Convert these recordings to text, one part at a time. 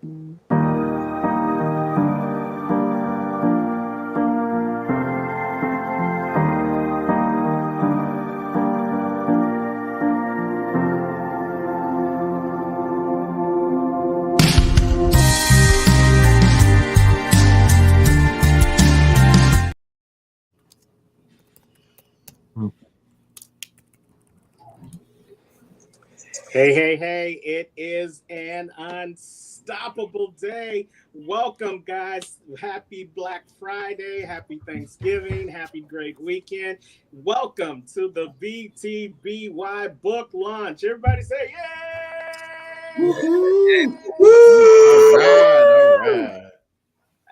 Hey, hey, hey, it is an unstoppable day. Welcome, guys. Happy Black Friday. Happy Thanksgiving. Happy great weekend. Welcome to the BTBY book launch. Everybody say, yay! Woo-hoo. Woo! All right.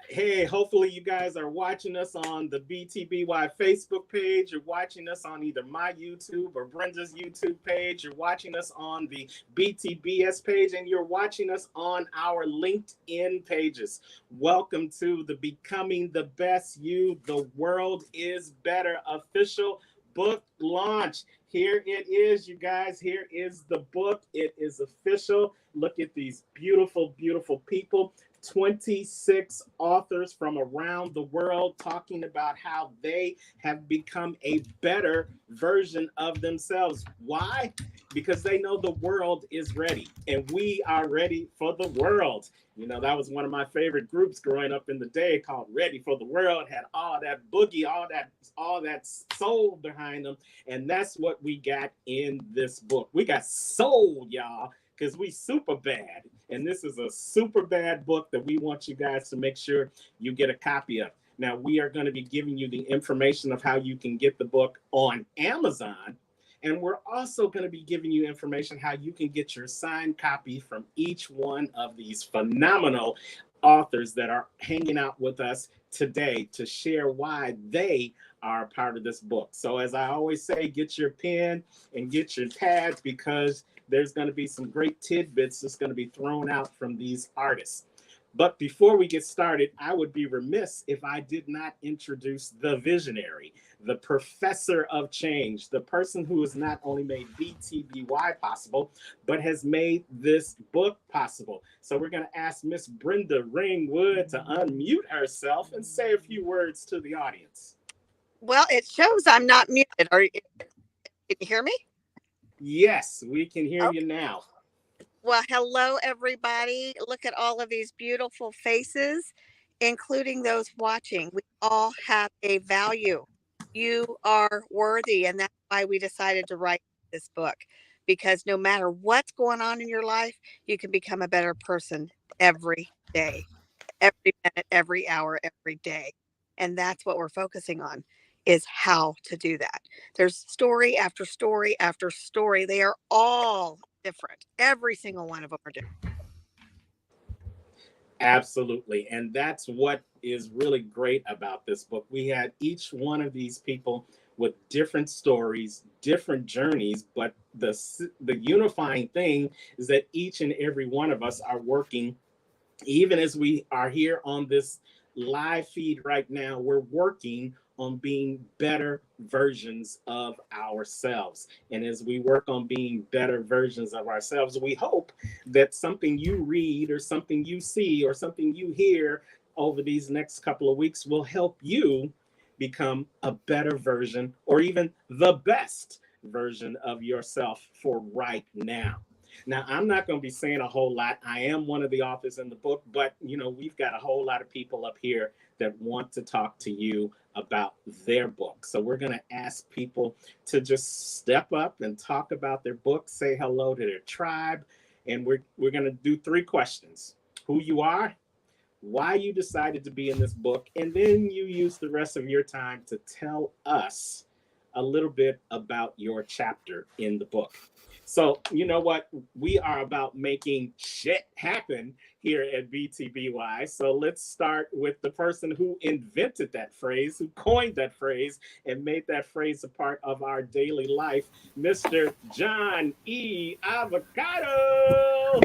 Hey, hopefully you guys are watching us on the BTBY Facebook page. You're watching us on either my YouTube or Brenda's YouTube page. You're watching us on the BTBS page, and you're watching us on our LinkedIn pages. Welcome to the Becoming the Best You, the World is Better official book launch. Here it is, you guys. Here is the book. It is official. Look at these beautiful, beautiful people. 26 authors from around the world talking about how they have become a better version of themselves. Why? Because they know the world is ready, and we are ready for the world. You know, that was one of my favorite groups growing up in the day, called Ready for the World. Had all that boogie, all that soul behind them. And that's what we got in this book. We got soul, y'all, because we super bad. And this is a super bad book that we want you guys to make sure you get a copy of. Now, we are going to be giving you the information of how you can get the book on Amazon. And we're also going to be giving you information how you can get your signed copy from each one of these phenomenal authors that are hanging out with us today to share why they are a part of this book. So as I always say, get your pen and get your pads, because there's going to be some great tidbits that's going to be thrown out from these artists. But before we get started, I would be remiss if I did not introduce the visionary, the professor of change, the person who has not only made BTBY possible, but has made this book possible. So we're going to ask Miss Brenda Ringwood to unmute herself and say a few words to the audience. Well, it shows I'm not muted. Can you hear me? Yes, we can hear you now. Well, hello, everybody. Look at all of these beautiful faces, including those watching. We all have a value. You are worthy, and that's why we decided to write this book, because no matter what's going on in your life, you can become a better person every day, every minute, every hour, every day. And that's what we're focusing on, is how to do that. There's story after story after story. They are all different. Every single one of them are different. Absolutely. And that's what is really great about this book. We had each one of these people with different stories, different journeys, but the unifying thing is that each and every one of us are working, even as we are here on this live feed right now, we're working on being better versions of ourselves. And as we work on being better versions of ourselves, we hope that something you read or something you see or something you hear over these next couple of weeks will help you become a better version, or even the best version of yourself for right now. Now, I'm not going to be saying a whole lot. I am one of the authors in the book, but we've got a whole lot of people up here that want to talk to you about their book. So we're going to ask people to just step up and talk about their book, say hello to their tribe, and we're going to do 3 questions: who you are, why you decided to be in this book, and then you use the rest of your time to tell us a little bit about your chapter in the book. So, you know what? We are about making shit happen here at BTBY. So let's start with the person who invented that phrase, who coined that phrase, and made that phrase a part of our daily life, Mr. John E. Avocado.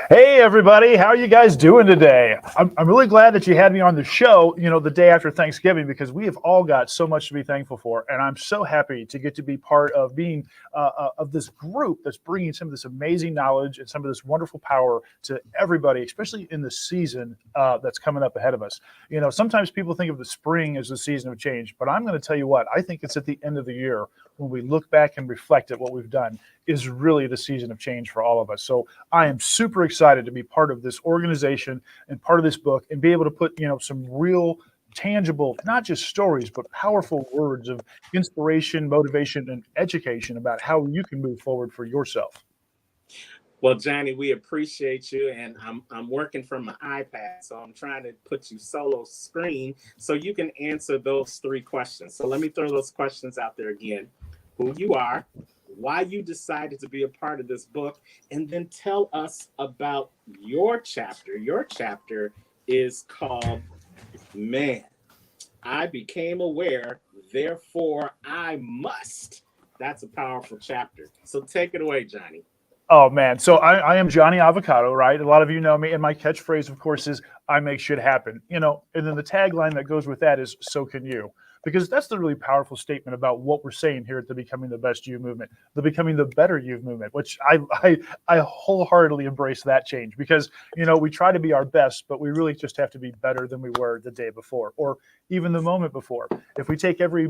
Hey, everybody. How are you guys doing today? I'm really glad that you had me on the show, the day after Thanksgiving, because we have all got so much to be thankful for. And I'm so happy to get to be part of being of this group that's bringing some of this amazing knowledge and some of this wonderful power to everybody, especially in the season that's coming up ahead of us. Sometimes people think of the spring as the season of change, but I'm going to tell you what, I think it's at the end of the year when we look back and reflect at what we've done is really the season of change for all of us. So I am super excited to be part of this organization and part of this book and be able to put, some real tangible, not just stories, but powerful words of inspiration, motivation, and education about how you can move forward for yourself. Well, Johnny, we appreciate you, and I'm working from my iPad, so I'm trying to put you solo screen so you can answer those 3 questions. So let me throw those questions out there again. Who you are, why you decided to be a part of this book, and then tell us about your chapter. Your chapter is called Man, I Became Aware, Therefore I Must. That's a powerful chapter. So take it away, Johnny. Oh man, so I am Johnny Avocado, right? A lot of you know me, and my catchphrase, of course, is "I make shit happen." And then the tagline that goes with that is "So can you," because that's the really powerful statement about what we're saying here at the Becoming the Best You movement, the Becoming the Better You movement, which I wholeheartedly embrace that change because we try to be our best, but we really just have to be better than we were the day before, or even the moment before. If we take every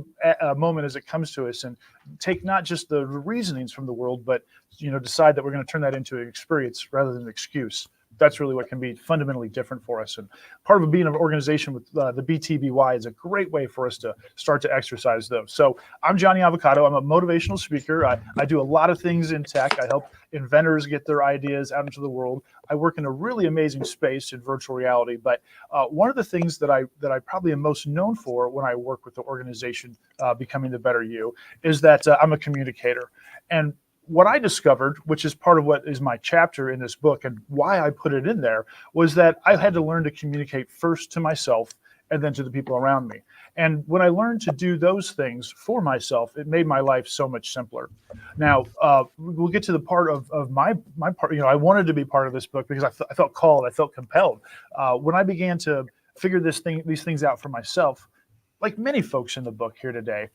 moment as it comes to us and take not just the reasonings from the world, but decide that we're going to turn that into an experience rather than an excuse. That's really what can be fundamentally different for us. And part of being an organization with the BTBY is a great way for us to start to exercise those. So I'm Johnny Avocado. I'm a motivational speaker. I do a lot of things in tech. I help inventors get their ideas out into the world. I work in a really amazing space in virtual reality. But one of the things that I probably am most known for when I work with the organization Becoming the Better You is that I'm a communicator. And what I discovered, which is part of what is my chapter in this book and why I put it in there, was that I had to learn to communicate first to myself and then to the people around me. And when I learned to do those things for myself, it made my life so much simpler. Now, we'll get to the part of my part. I wanted to be part of this book because I felt called, I felt compelled. When I began to figure these things out for myself, like many folks in the book here today,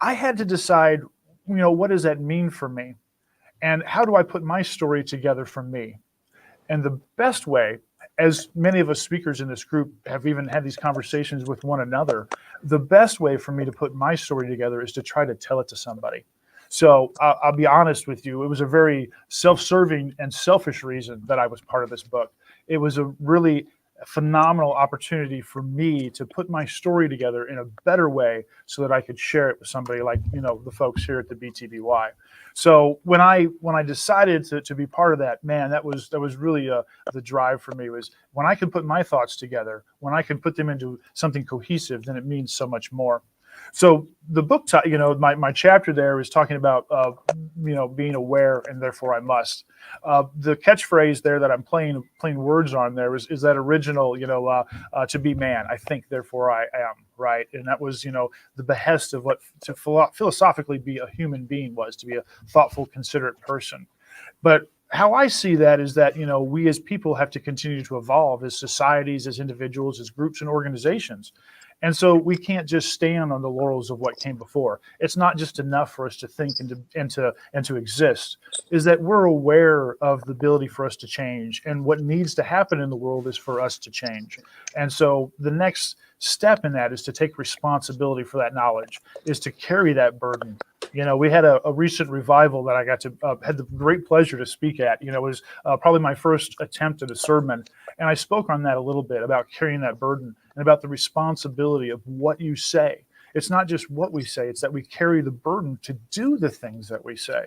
I had to decide, what does that mean for me? And how do I put my story together for me? And the best way, as many of us speakers in this group have even had these conversations with one another, the best way for me to put my story together is to try to tell it to somebody. So I'll be honest with you, it was a very self-serving and selfish reason that I was part of this book. It was a really phenomenal opportunity for me to put my story together in a better way so that I could share it with somebody like, the folks here at the BTBY. So when I decided to be part of that, man, that was really the drive for me, was when I can put my thoughts together, when I can put them into something cohesive, then it means so much more. So the book, my chapter there is talking about, being aware and therefore I must. The catchphrase there that I'm playing words on there is that original, to be man, I think, therefore I am, right? And that was, the behest of what to philosophically be a human being was, to be a thoughtful, considerate person. But how I see that is that, we as people have to continue to evolve as societies, as individuals, as groups and organizations. And so we can't just stand on the laurels of what came before. It's not just enough for us to think and to exist. Is that we're aware of the ability for us to change, and what needs to happen in the world is for us to change. And so the next step in that is to take responsibility for that knowledge, is to carry that burden. We had a recent revival that I got to had the great pleasure to speak at. It was probably my first attempt at a sermon, and I spoke on that a little bit about carrying that burden and about the responsibility of what you say. It's not just what we say; it's that we carry the burden to do the things that we say.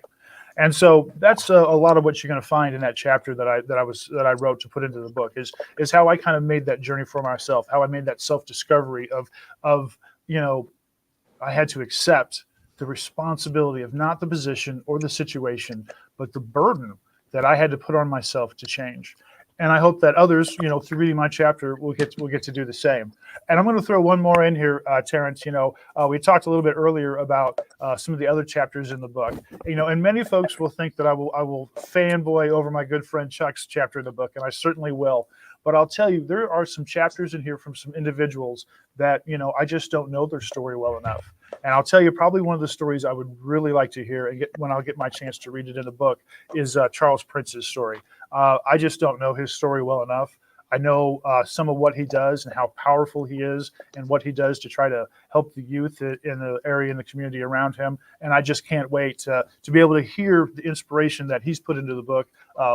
And so that's a lot of what you're going to find in that chapter that I wrote to put into the book is how I kind of made that journey for myself, how I made that self-discovery of I had to accept the responsibility of not the position or the situation, but the burden that I had to put on myself to change. And I hope that others, through reading my chapter, will get to do the same. And I'm going to throw one more in here, Terrence. We talked a little bit earlier about some of the other chapters in the book. And many folks will think that I will fanboy over my good friend Chuck's chapter in the book, and I certainly will. But I'll tell you, there are some chapters in here from some individuals that, I just don't know their story well enough. And I'll tell you, probably one of the stories I would really like to hear and when I'll get my chance to read it in the book is Charles Prince's story. I just don't know his story well enough. I know some of what he does and how powerful he is and what he does to try to help the youth in the area and the community around him. And I just can't wait to be able to hear the inspiration that he's put into the book,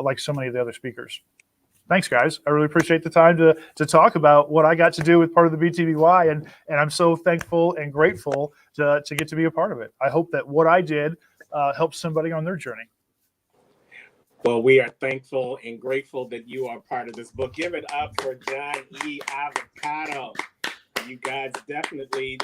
like so many of the other speakers. Thanks, guys. I really appreciate the time to talk about what I got to do with part of the BTBY, and I'm so thankful and grateful to get to be a part of it. I hope that what I did helps somebody on their journey. Well, we are thankful and grateful that you are part of this book. Give it up for John E. Avocado. You guys definitely,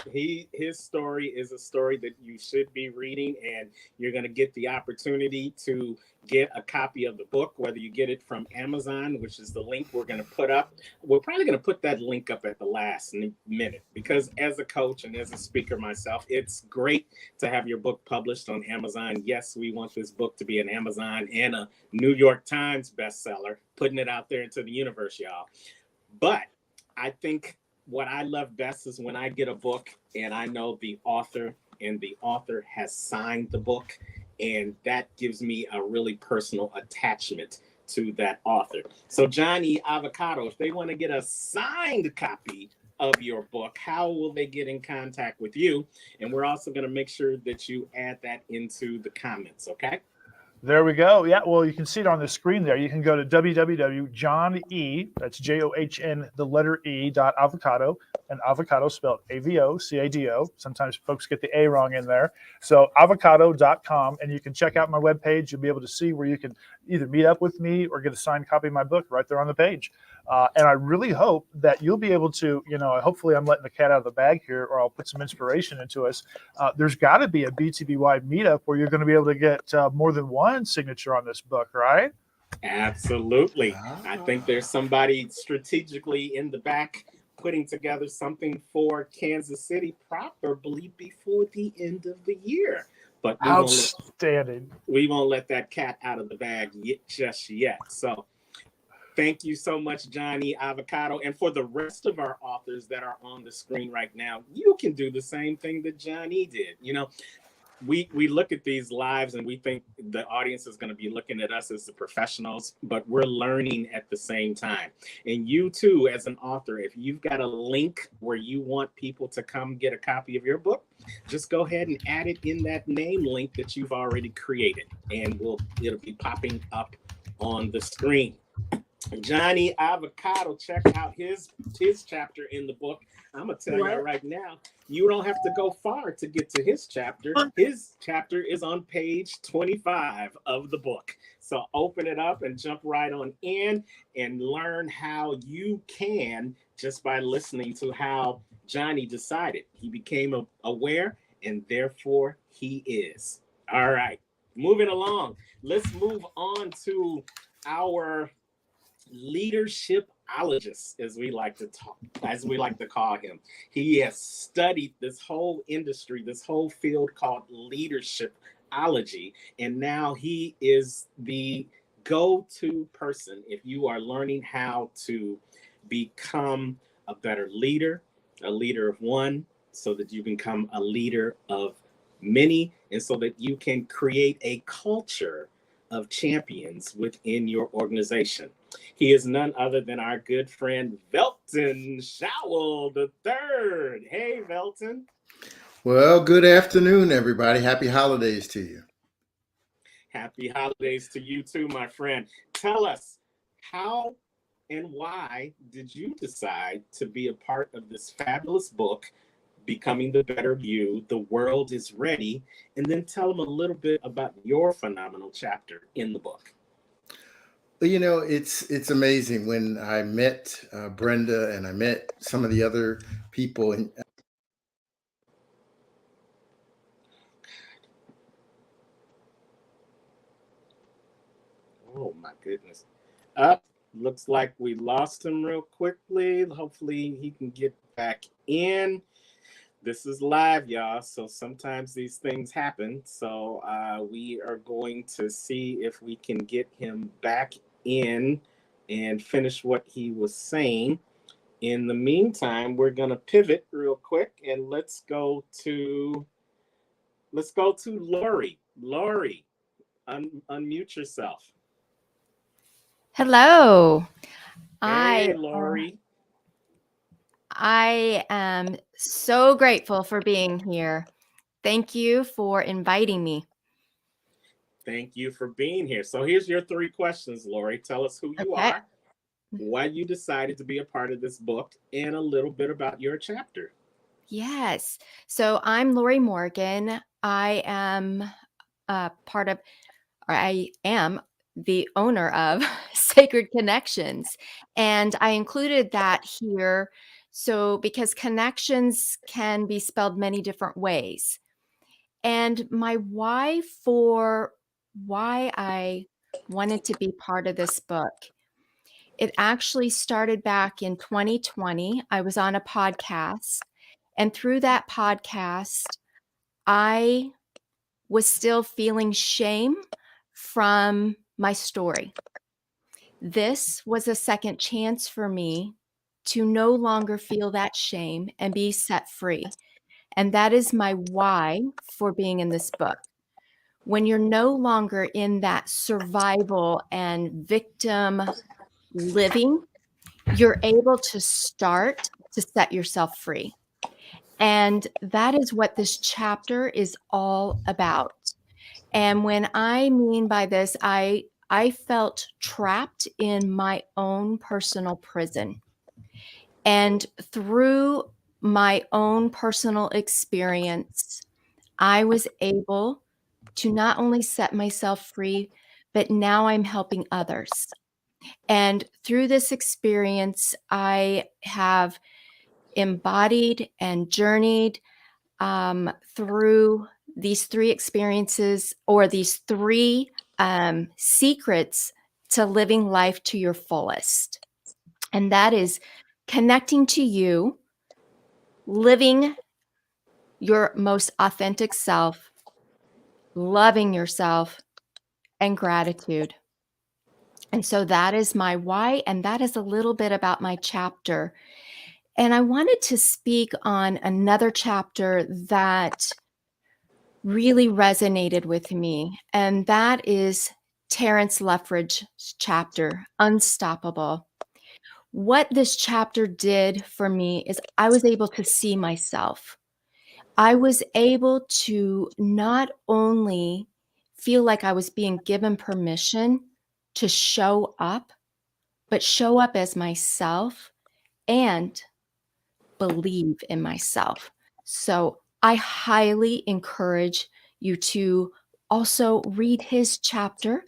his story is a story that you should be reading, and you're going to get the opportunity to get a copy of the book, whether you get it from Amazon, which is the link we're going to put up. We're probably going to put that link up at the last minute, because as a coach and as a speaker myself, it's great to have your book published on Amazon. Yes, we want this book to be an Amazon and a New York Times bestseller, putting it out there into the universe, y'all. But I think what I love best is when I get a book and I know the author, and the author has signed the book, and that gives me a really personal attachment to that author. So John E. Avocado, if they want to get a signed copy of your book, how will they get in contact with you? And we're also going to make sure that you add that into the comments, okay? There we go. Yeah, well, you can see it on the screen there. You can go to www.johne, that's John, the letter E, .avocado, and avocado spelled AVOCADO. Sometimes folks get the A wrong in there. So avocado.com, and you can check out my webpage. You'll be able to see where you can either meet up with me or get a signed copy of my book right there on the page. And I really hope that you'll be able to, hopefully I'm letting the cat out of the bag here, or I'll put some inspiration into us. There's got to be a BTBY meetup where you're going to be able to get more than one signature on this book, right? Absolutely. I think there's somebody strategically in the back putting together something for Kansas City, probably before the end of the year. But outstanding. We won't let that cat out of the bag just yet. So thank you so much, John E. Avocado. And for the rest of our authors that are on the screen right now, you can do the same thing that John E. did. We look at these lives and we think the audience is going to be looking at us as the professionals, but we're learning at the same time. And you too, as an author, if you've got a link where you want people to come get a copy of your book, just go ahead and add it in that name link that you've already created, and it'll be popping up on the screen. John E. Avocado, check out his chapter in the book. I'm going to tell you right now, you don't have to go far to get to his chapter. His chapter is on page 25 of the book. So open it up and jump right on in and learn how you can, just by listening to how Johnny decided. He became aware, and therefore he is. All right, moving along. Let's move on to our leadershipologist, as we like to call him. He has studied this whole industry, this whole field called leadershipology, and now he is the go-to person if you are learning how to become a better leader, a leader of one, so that you become a leader of many, and so that you can create a culture of champions within your organization. He is none other than our good friend Velton Showell III. Hey, Velton. Well, good afternoon, everybody. Happy holidays to you. Happy holidays to you too, my friend. Tell us, how and why did you decide to be a part of this fabulous book, Becoming the Better You, The World is Ready? And then tell them a little bit about your phenomenal chapter in the book. It's amazing. When I met Brenda and I met some of the other people, and oh my goodness. Looks like we lost him real quickly. Hopefully he can get back in. This is live, y'all, so sometimes these things happen. So we are going to see if we can get him back in and finish what he was saying. In the meantime, we're gonna pivot real quick and let's go to Lori. Lori, unmute yourself. Hello. Hey, I Lori. I am so grateful for being here. Thank you for inviting me. Thank you for being here. So here's your 3 questions, Lori. Tell us who you Okay. are, why you decided to be a part of this book, and a little bit about your chapter. Yes. So I'm Lori Morgan. I am I am the owner of Sacred Connections. And I included that here. So because connections can be spelled many different ways. And my why for why I wanted to be part of this book, it actually started back in 2020. I was on a podcast, and through that podcast, I was still feeling shame from my story. This was a second chance for me to no longer feel that shame and be set free. And that is my why for being in this book. When you're no longer in that survival and victim living, you're able to start to set yourself free. And that is what this chapter is all about. And when I mean by this, I felt trapped in my own personal prison. And through my own personal experience, I was able to not only set myself free, but now I'm helping others. And through this experience, I have embodied and journeyed through these 3 experiences, or these 3 secrets to living life to your fullest. And that is connecting to you, living your most authentic self, loving yourself, and gratitude. And so that is my why, and that is a little bit about my chapter. And I wanted to speak on another chapter that really resonated with me, and that is Terence Leffridge's chapter, Unstoppable. What this chapter did for me is I was able to see myself. I was able to not only feel like I was being given permission to show up, but show up as myself and believe in myself. So I highly encourage you to also read his chapter.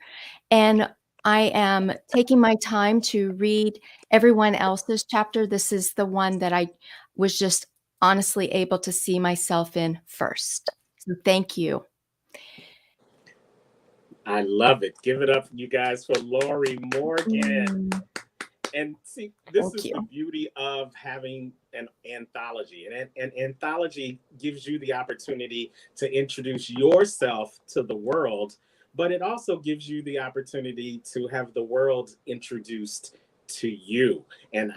And I am taking my time to read everyone else's chapter. This is the one that I was just honestly able to see myself in first. So thank you. I love it. Give it up, you guys, for Lori Morgan. Mm, And see, this Thank is the you. beauty of having an anthology. And an anthology gives you the opportunity to introduce yourself to the world, but it also gives you the opportunity to have the world introduced to you. And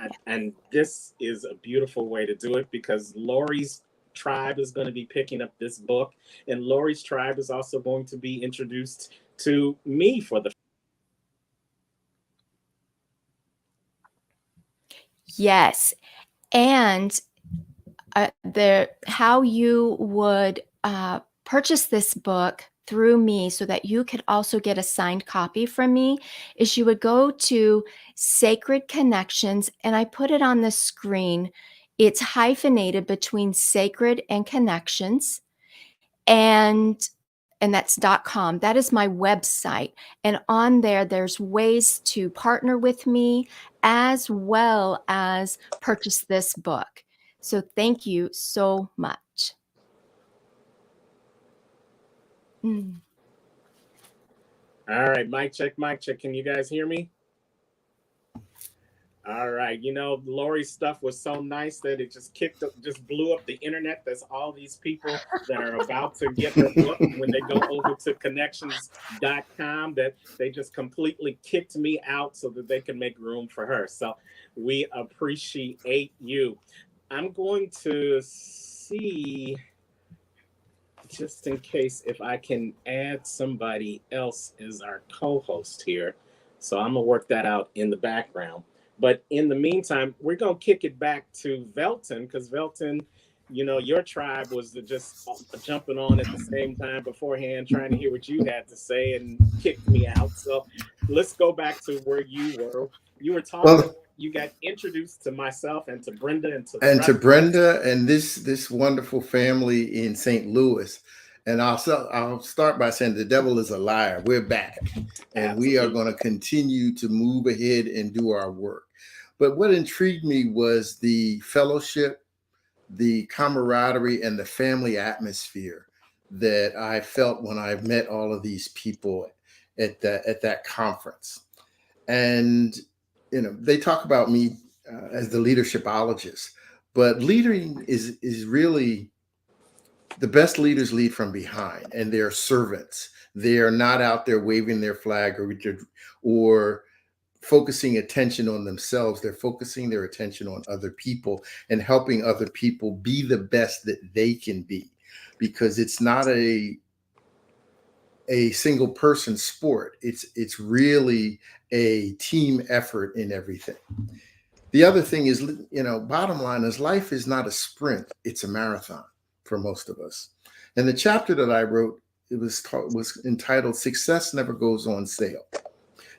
this is a beautiful way to do it, because Lori's tribe is going to be picking up this book, and Lori's tribe is also going to be introduced to me for the Yes. And how you would purchase this book through me so that you could also get a signed copy from me is you would go to Sacred Connections, and I put it on the screen. It's hyphenated between Sacred and Connections, and that's .com. That is my website. And on there, there's ways to partner with me as well as purchase this book. So thank you so much. Mm. All right, mic check, mic check. Can you guys hear me? All right. You know, Lori's stuff was so nice that it just kicked up, just blew up the internet. There's all these people that are about to get her book when they go over to connections.com that they just completely kicked me out so that they can make room for her. So we appreciate you. I'm going to see, just in case, if I can add somebody else as our co-host here. So I'm gonna work that out in the background. But in the meantime, we're gonna kick it back to Velton, because Velton, you know, your tribe was just jumping on at the same time beforehand, trying to hear what you had to say, and kicked me out. So let's go back to where you were. You were talking. Well, You got introduced to myself and to Brenda and to the and to rest of us. Brenda and this wonderful family in St. Louis. And I'll start by saying the devil is a liar. We're back, and we are Absolutely. going to continue to move ahead and do our work. But what intrigued me was the fellowship, the camaraderie, and the family atmosphere that I felt when I met all of these people at that conference. And you know, they talk about me as the leadershipologist, but leading is really, the best leaders lead from behind, and they're servants. They are not out there waving their flag or focusing attention on themselves. They're focusing their attention on other people and helping other people be the best that they can be, because it's not a single person sport. It's really a team effort in everything. The other thing is, you know, bottom line is life is not a sprint, it's a marathon for most of us. And the chapter that I wrote, was entitled Success Never Goes on Sale.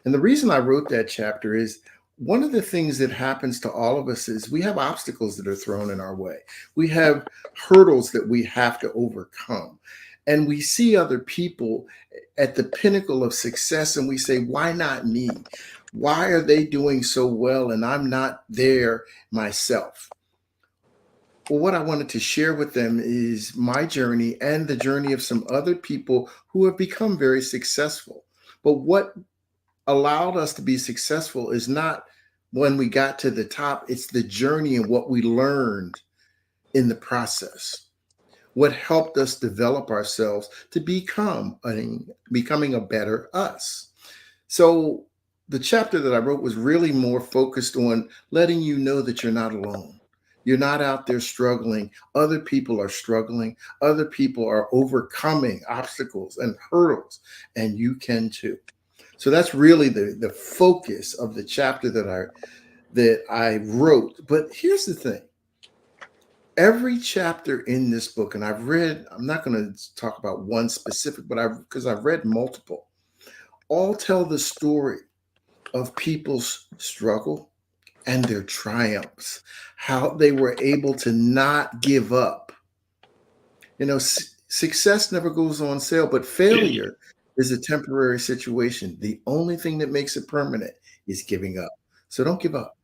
And the reason I wrote that chapter is, one of the things that happens to all of us is we have obstacles that are thrown in our way. We have hurdles that we have to overcome. And we see other people at the pinnacle of success and we say, why not me? Why are they doing so well and I'm not there myself? Well, what I wanted to share with them is my journey and the journey of some other people who have become very successful. But what allowed us to be successful is not when we got to the top, it's the journey and what we learned in the process. What helped us develop ourselves to becoming a better us. So the chapter that I wrote was really more focused on letting you know that you're not alone. You're not out there struggling. Other people are struggling. Other people are overcoming obstacles and hurdles, and you can too. So that's really the focus of the chapter that I wrote. But here's the thing. Every chapter in this book, and I'm not going to talk about one specific, but because I've read multiple, all tell the story of people's struggle and their triumphs, how they were able to not give up. You know, success never goes on sale, but failure is a temporary situation. The only thing that makes it permanent is giving up. So don't give up.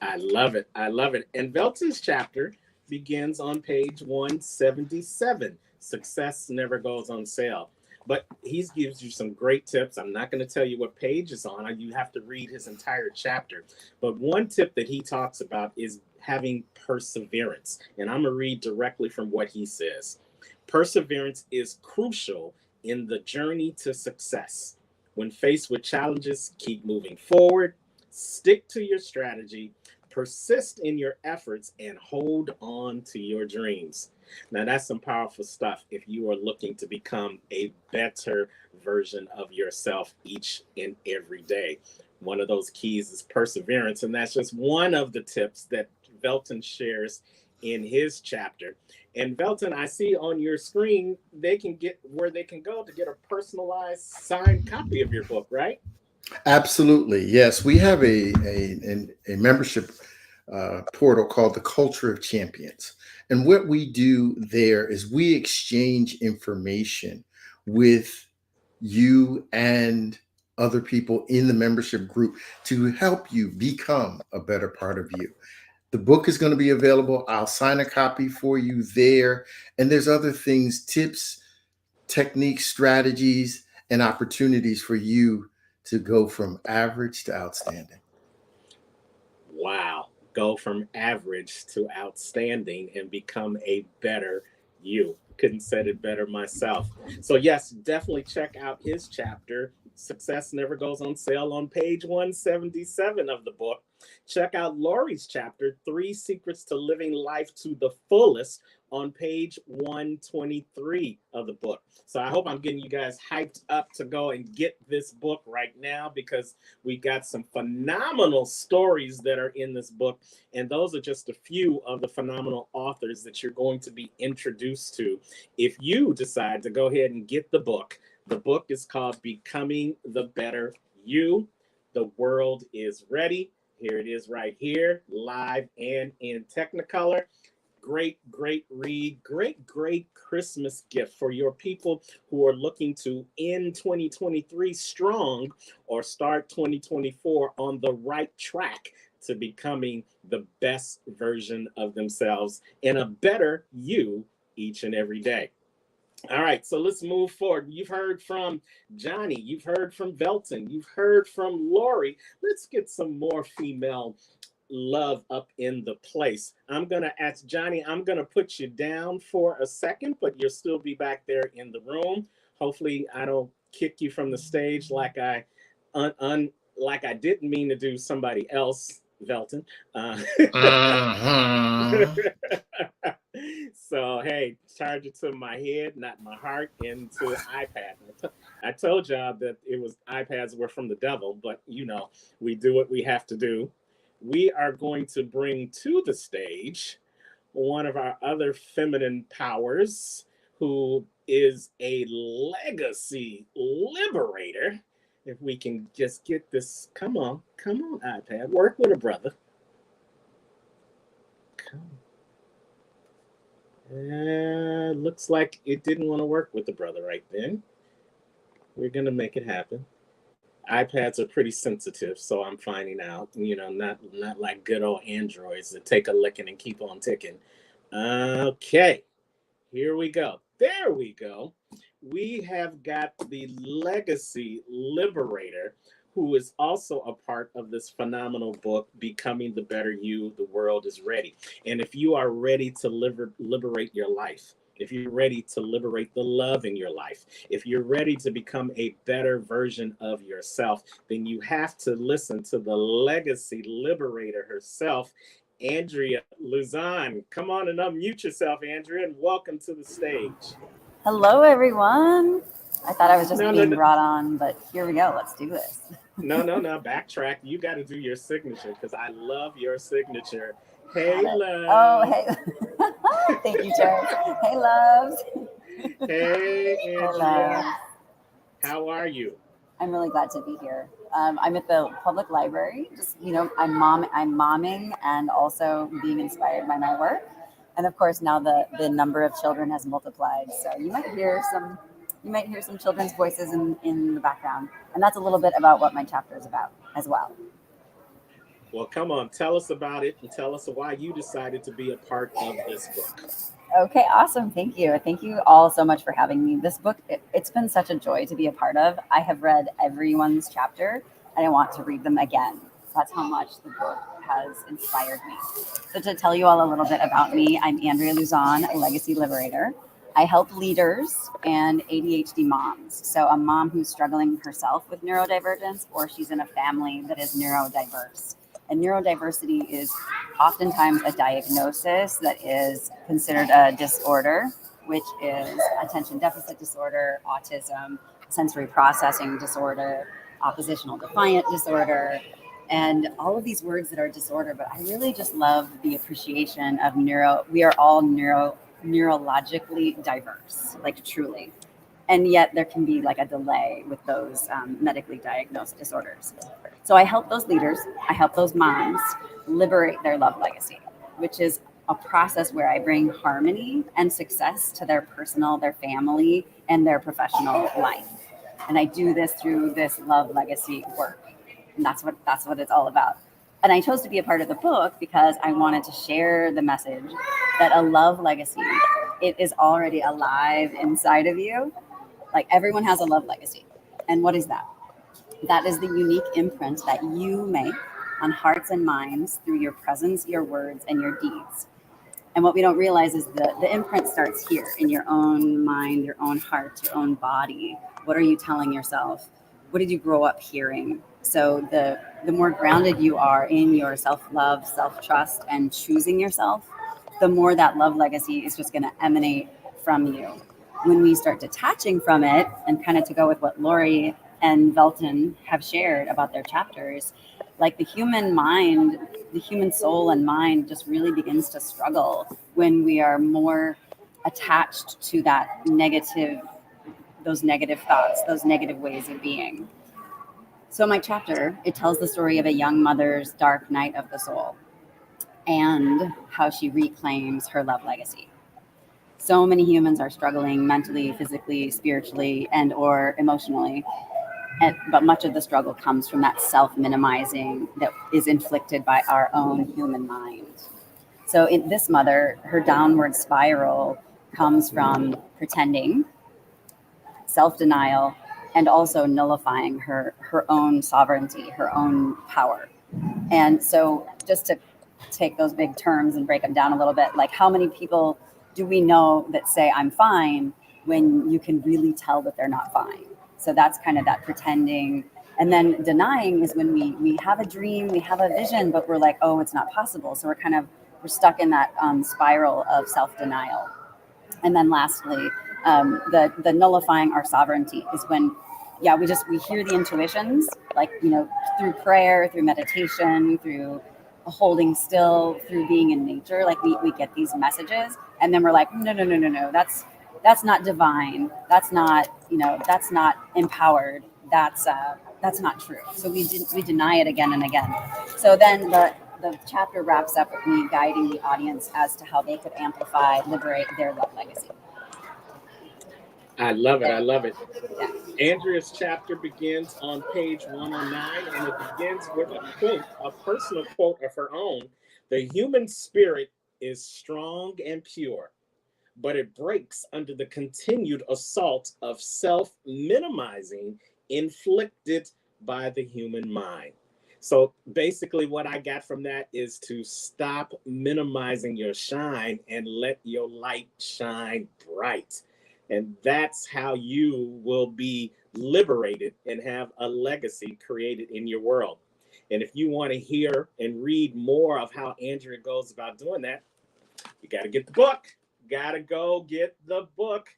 I love it. I love it. And Velton's chapter begins on page 177. Success never goes on sale. But he gives you some great tips. I'm not going to tell you what page it's on. You have to read his entire chapter. But one tip that he talks about is having perseverance. And I'm going to read directly from what he says. Perseverance is crucial in the journey to success. When faced with challenges, keep moving forward, stick to your strategy, persist in your efforts, and hold on to your dreams. Now, that's some powerful stuff if you are looking to become a better version of yourself each and every day. One of those keys is perseverance, and that's just one of the tips that Velton shares in his chapter. And Velton, I see on your screen they can get where they can go to get a personalized signed copy of your book, right? Absolutely. Yes. We have a membership portal called the Culture of Champions. And what we do there is we exchange information with you and other people in the membership group to help you become a better part of you. The book is going to be available. I'll sign a copy for you there. And there's other things, tips, techniques, strategies, and opportunities for you to go from average to outstanding. Wow. Go from average to outstanding and become a better you. Couldn't said it better myself. So yes, definitely check out his chapter. Success Never Goes on Sale on page 177 of the book. Check out Lori's chapter, 3 Secrets to Living Life to the Fullest, on page 123 of the book. So I hope I'm getting you guys hyped up to go and get this book right now, because we got some phenomenal stories that are in this book. And those are just a few of the phenomenal authors that you're going to be introduced to if you decide to go ahead and get the book. The book is called Becoming the Better You. The world is ready. Here it is right here, live and in Technicolor. Great, great read. Great Christmas gift for your people who are looking to end 2023 strong or start 2024 on the right track to becoming the best version of themselves and a better you each and every day. All right, so let's move forward. You've heard from Johnny, you've heard from Velton, you've heard from Lori. Let's get some more female love up in the place. I'm going to ask Johnny, I'm going to put you down for a second, but you'll still be back there in the room. Hopefully I don't kick you from the stage like I like I didn't mean to do somebody else, Velton. So, hey, charge it to my head, not my heart, and to the iPad. I told y'all that it was iPads were from the devil, but you know, we do what we have to do. We are going to bring to the stage one of our other feminine powers, who is a legacy liberator. If we can just get this, come on, iPad, work with a brother. Come on. Looks like it didn't want to work with the brother right then. We're going to make it happen. iPads are pretty sensitive, so I'm finding out, not like good old Androids that take a licking and keep on ticking. Okay, here we go. There we go. We have got the legacy liberator, who is also a part of this phenomenal book, Becoming the Better You, The World is Ready. And if you are ready to liberate your life, if you're ready to liberate the love in your life, if you're ready to become a better version of yourself, then you have to listen to the legacy liberator herself, Andrea Luzon. Come on and unmute yourself, Andrea, and welcome to the stage. Hello, everyone. I thought I was just being brought on, but here we go. Let's do this. No. Backtrack. You got to do your signature, because I love your signature. Hey, love. Oh, hey. Thank you, Charles. Hey, loves. Hey, Andrea. How are you? I'm really glad to be here. I'm at the public library. Just, I'm momming and also being inspired by my work. And of course, now the number of children has multiplied. So you might hear some children's voices in the background. And that's a little bit about what my chapter is about as well. Well, come on, tell us about it and tell us why you decided to be a part of this book. Okay, awesome. Thank you. Thank you all so much for having me. This book, it's been such a joy to be a part of. I have read everyone's chapter and I want to read them again. That's how much the book has inspired me. So to tell you all a little bit about me, I'm Andrea Luzon, a legacy liberator. I help leaders and ADHD moms. So a mom who's struggling herself with neurodivergence, or she's in a family that is neurodiverse. And neurodiversity is oftentimes a diagnosis that is considered a disorder, which is attention deficit disorder, autism, sensory processing disorder, oppositional defiant disorder, and all of these words that are disorder. But I really just love the appreciation of we are all neurologically diverse, like truly. And yet there can be like a delay with those medically diagnosed disorders. So I help those leaders, I help those moms liberate their love legacy, which is a process where I bring harmony and success to their personal, their family, and their professional life. And I do this through this love legacy work. And that's what it's all about. And I chose to be a part of the book because I wanted to share the message that a love legacy, it is already alive inside of you. Like everyone has a love legacy. And what is that? That is the unique imprint that you make on hearts and minds through your presence, your words, and your deeds. And what we don't realize is the imprint starts here in your own mind, your own heart, your own body. What are you telling yourself? What did you grow up hearing? So the more grounded you are in your self-love, self-trust, and choosing yourself, the more that love legacy is just going to emanate from you. When we start detaching from it, and kind of to go with what Lori and Velton have shared about their chapters, like the human mind, the human soul and mind just really begins to struggle when we are more attached to that negative, those negative thoughts, those negative ways of being. So my chapter, it tells the story of a young mother's dark night of the soul and how she reclaims her love legacy. So many humans are struggling mentally, physically, spiritually, and or emotionally. But much of the struggle comes from that self-minimizing that is inflicted by our own human mind. So in this mother, her downward spiral comes from pretending, self-denial, and also nullifying her own sovereignty, her own power. And so just to take those big terms and break them down a little bit, like how many people do we know that say I'm fine when you can really tell that they're not fine? So that's kind of that pretending. And then denying is when we have a dream, we have a vision, but we're like, oh, it's not possible. So we're stuck in that spiral of self-denial. And then lastly, the nullifying our sovereignty is when, we hear the intuitions, like, through prayer, through meditation, through holding still, through being in nature, like we get these messages, and then we're like, no, that's not divine. That's not, that's not empowered. That's not true. So we deny it again and again. So then the chapter wraps up with me guiding the audience as to how they could amplify, liberate their love legacy. I love it. I love it. Yeah. Andrea's chapter begins on page 109, and it begins with a quote, a personal quote of her own. The human spirit is strong and pure, but it breaks under the continued assault of self-minimizing inflicted by the human mind. So basically what I got from that is to stop minimizing your shine and let your light shine bright. And that's how you will be liberated and have a legacy created in your world. And if you want to hear and read more of how Andrea goes about doing that, you got to get the book. Got to go get the book.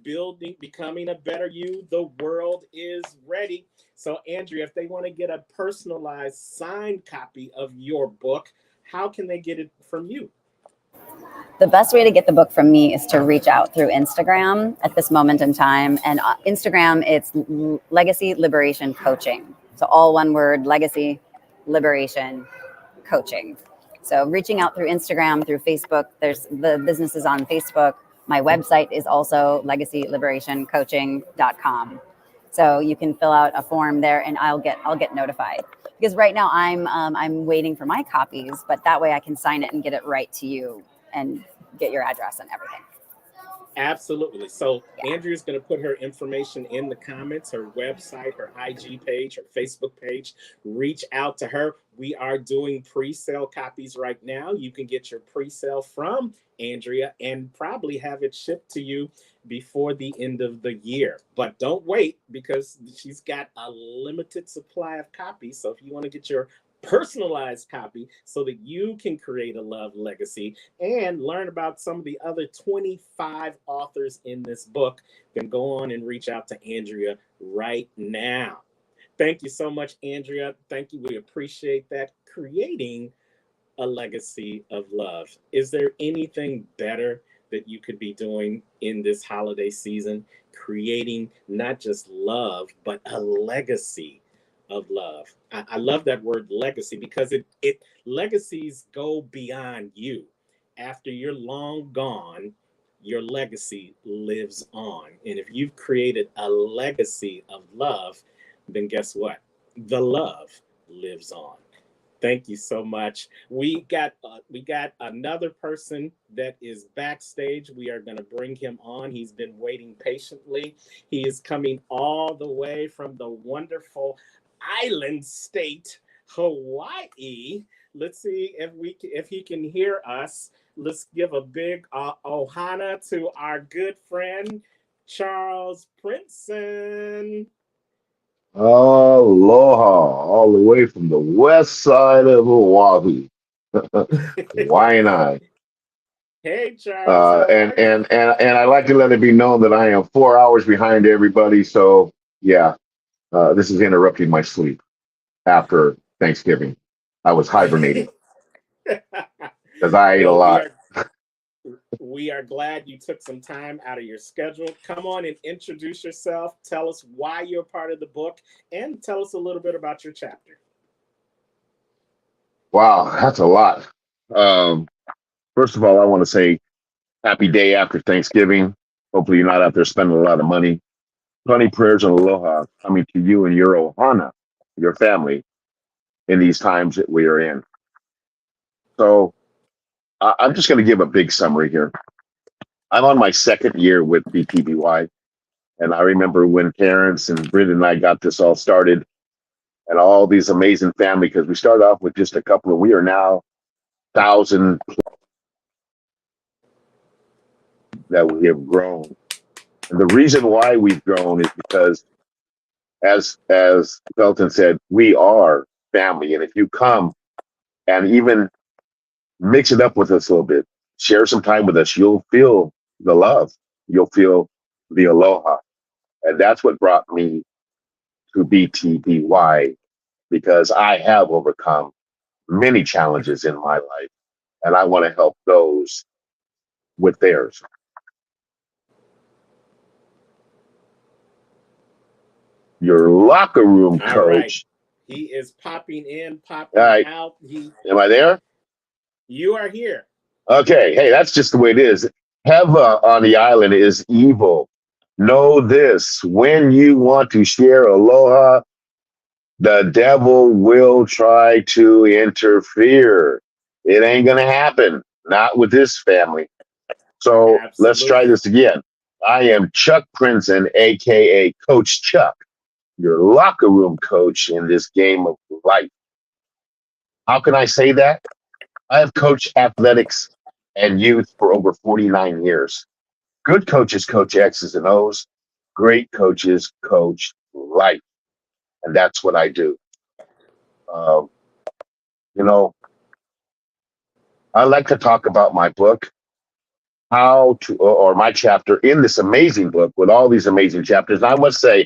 Becoming a Better You. The world is ready. So, Andrea, if they want to get a personalized signed copy of your book, how can they get it from you? The best way to get the book from me is to reach out through Instagram at this moment in time. And Instagram, it's Legacy Liberation Coaching. So all one word, Legacy Liberation Coaching. So reaching out through Instagram, through Facebook, there's the businesses on Facebook. My website is also legacyliberationcoaching.com. So you can fill out a form there and I'll get notified. Because right now I'm waiting for my copies, but that way I can sign it and get it right to you and get your address and everything. Absolutely. So Andrea's going to put her information in the comments, her website, her IG page, her Facebook page. Reach out to her. We are doing pre-sale copies right now. You can get your pre-sale from Andrea and probably have it shipped to you before the end of the year. But don't wait, because she's got a limited supply of copies. So if you want to get your personalized copy so that you can create a love legacy and learn about some of the other 25 authors in this book, then go on and reach out to Andrea right now. Thank you so much, Andrea. Thank you. We appreciate that. Creating a legacy of love. Is there anything better that you could be doing in this holiday season? Creating not just love, but a legacy of love. I love that word legacy, because it legacies go beyond you. After you're long gone, your legacy lives on. And if you've created a legacy of love, then guess what? The love lives on. Thank you so much. We got another person that is backstage. We are going to bring him on. He's been waiting patiently. He is coming all the way from the wonderful island state Hawaii. Let's see if he can hear us. Let's give a big ohana to our good friend Charles Princeton. Aloha, all the way from the west side of Oahu. Why not? Hey Charles, how And are you? I like to let it be known that I am 4 hours behind everybody. So yeah, this is interrupting my sleep after Thanksgiving. I was hibernating because I ate a Well, lot. we are glad you took some time out of your schedule. Come on and introduce yourself. Tell us why you're part of the book and tell us a little bit about your chapter. Wow, that's a lot. Um, First of all, I want to say happy day after Thanksgiving. Hopefully, you're not out there spending a lot of money. Plenty prayers and aloha coming to you and your ohana, your family, in these times that we are in. So, I'm just going to give a big summary here. I'm on my second year with BTBY, and I remember when Terrence and Britt and I got this all started, and all these amazing family, because we started off with just a couple, and we are now 1,000 that we have grown. And the reason why we've grown is because, as Felton said, we are family, and if you come and even mix it up with us a little bit, share some time with us, you'll feel the love, you'll feel the aloha, and that's what brought me to BTBY, because I have overcome many challenges in my life, and I want to help those with theirs. Your locker room All right. coach. He is popping in, All popping right. out. Am I there? You are here. Okay. Hey, that's just the way it is. Heva on the island is evil. Know this: when you want to share aloha, the devil will try to interfere. It ain't going to happen. Not with this family. So let's try Absolutely. this again. I am Chuck Princeton, aka Coach Chuck, your locker room coach in this game of life. How can I say that? I have coached athletics and youth for over 49 years. Good coaches coach X's and O's. Great coaches coach life. And that's what I do. Um, you know, I like to talk about my book, or my chapter in this amazing book with all these amazing chapters. And I must say,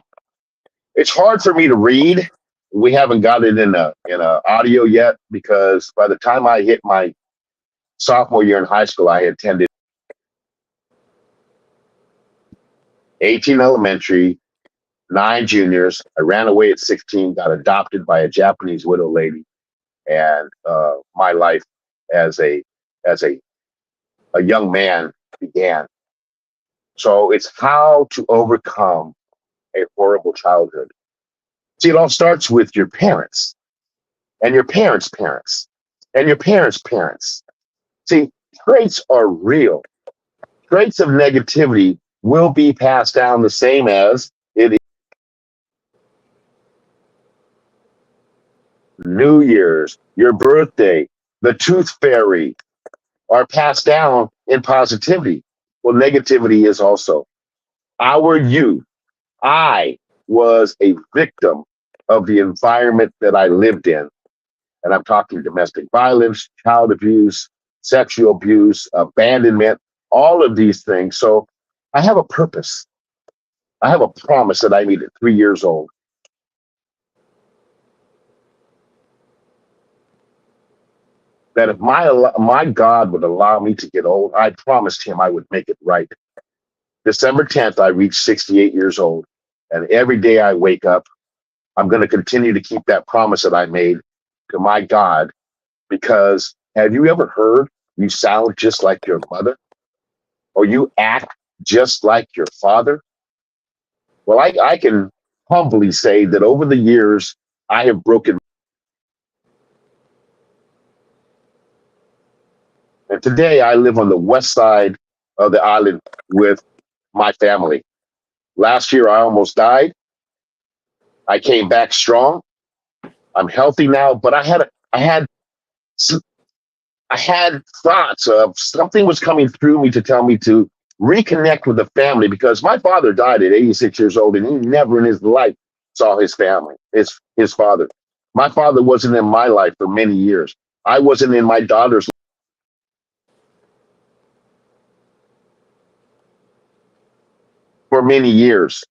it's hard for me to read. We haven't got it in a audio yet, because by the time I hit my sophomore year in high school, I attended 18 elementary, 9 juniors. I ran away at 16, got adopted by a Japanese widow lady, and my life as a young man began. So it's how to overcome a horrible childhood. See, it all starts with your parents and your parents' parents and your parents' parents. See, traits are real. Traits of negativity will be passed down the same as it is. New Year's, your birthday, the tooth fairy are passed down in positivity. Well, negativity is also. Our youth, I was a victim of the environment that I lived in. And I'm talking domestic violence, child abuse, sexual abuse, abandonment, all of these things. So I have a purpose. I have a promise that I made at 3 years old. That if my God would allow me to get old, I promised him I would make it right. December 10th, I reached 68 years old. And every day I wake up, I'm going to continue to keep that promise that I made to my God. Because have you ever heard you sound just like your mother? Or you act just like your father? Well, I can humbly say that over the years, I have broken. And today I live on the west side of the island with my family. Last year, I almost died. I came back strong. I'm healthy now, but some- I had thoughts of something was coming through me to tell me to reconnect with the family because my father died at 86 years old and he never in his life saw his family, his father. My father wasn't in my life for many years. I wasn't in my daughter's for many years.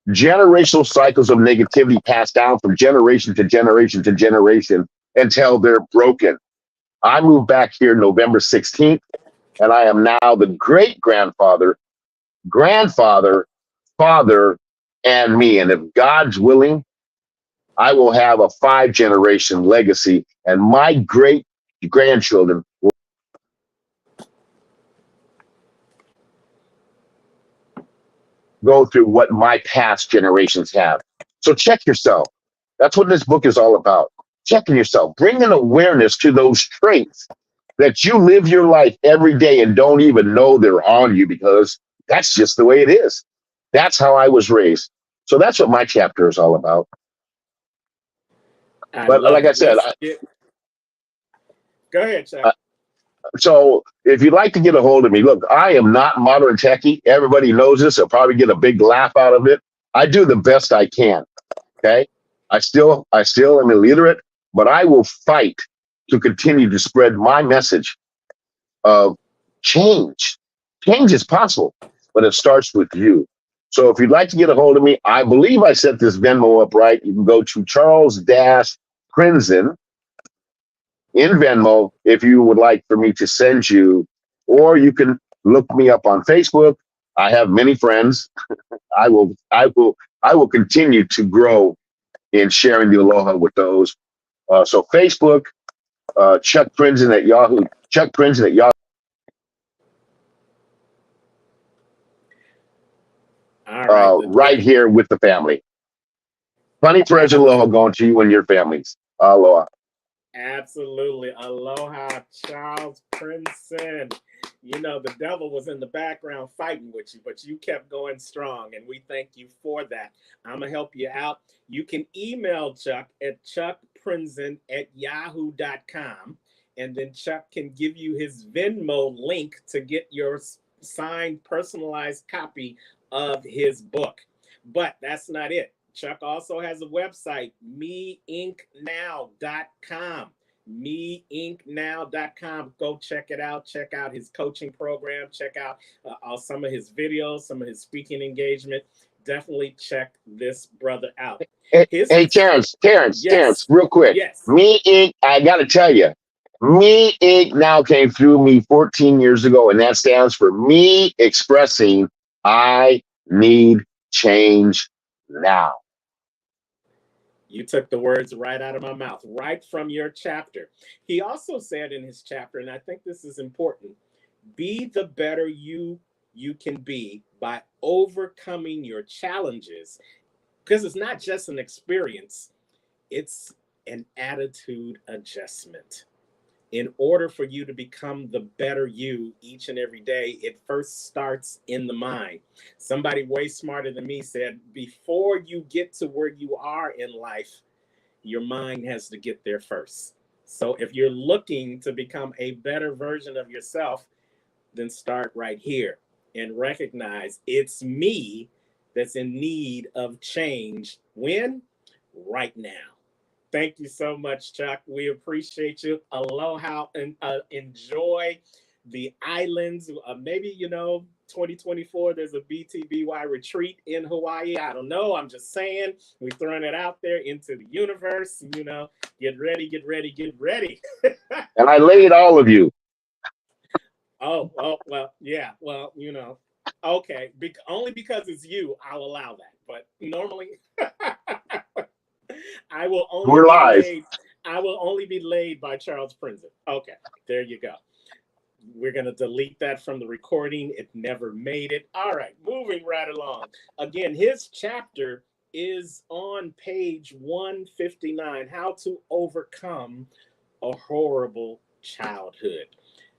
Generational cycles of negativity passed down from generation to generation to generation until they're broken. I moved back here November 16th, and I am now the great grandfather, father, and me. And if God's willing, I will have a 5 generation legacy, and my great grandchildren will go through what my past generations have. So check yourself. That's what this book is all about. Checking yourself, bringing awareness to those traits that you live your life every day and don't even know they're on you because that's just the way it is. That's how I was raised. So that's what my chapter is all about. I But love like I it. said, Go ahead, Chuck. I, so if you'd like to get a hold of me, look, I am not modern techie. Everybody knows this. I'll probably get a big laugh out of it. I do the best I can. Okay. I still am illiterate, but I will fight to continue to spread my message of change. Change is possible, but it starts with you. So if you'd like to get a hold of me, I believe I set this Venmo up right. You can go to Charles Prinzen in Venmo if you would like for me to send you, or you can look me up on Facebook. I have many friends. I will continue to grow in sharing the aloha with those. So Facebook, Chuck Prinzen at Yahoo, Chuck Prinzen at Yahoo. All right. Right here with the family. Plenty prayers and aloha going to you and your families. Aloha. Absolutely. Aloha, Charles Princeton. You know, the devil was in the background fighting with you, but you kept going strong, and we thank you for that. I'm going to help you out. You can email Chuck at chuckprinzen@yahoo.com, and then Chuck can give you his Venmo link to get your signed, personalized copy of his book. But that's not it. Chuck also has a website, meincnow.com. Meincnow.com. Go check it out. Check out his coaching program. Check out some of his videos, some of his speaking engagement. Definitely check this brother out. Hey, Terrence, Yes. real quick. Yes. Me Inc., I got to tell you, Me Inc. now came through me 14 years ago, and that stands for me expressing I need change now. You took the words right out of my mouth, right from your chapter. He also said in his chapter, and I think this is important, be the better you can be by overcoming your challenges, because it's not just an experience, it's an attitude adjustment. In order for you to become the better you each and every day, it first starts in the mind. Somebody way smarter than me said, before you get to where you are in life, your mind has to get there first. So if you're looking to become a better version of yourself, then start right here and recognize it's me that's in need of change. When? Right now. Thank you so much, Chuck. We appreciate you. Aloha and enjoy the islands. Maybe, 2024, there's a BTBY retreat in Hawaii. I don't know. I'm just saying. We're throwing it out there into the universe. Get ready, get ready, get ready. And I laid all of you. Oh, well, yeah. Well, okay. Only because it's you, I'll allow that. But normally, I will only We're be live. laid. I will only be laid by Charles Prinzen. Okay, there you go. We're gonna delete that from the recording. It never made it. All right, moving right along. Again, his chapter is on page 159. How to overcome a horrible childhood.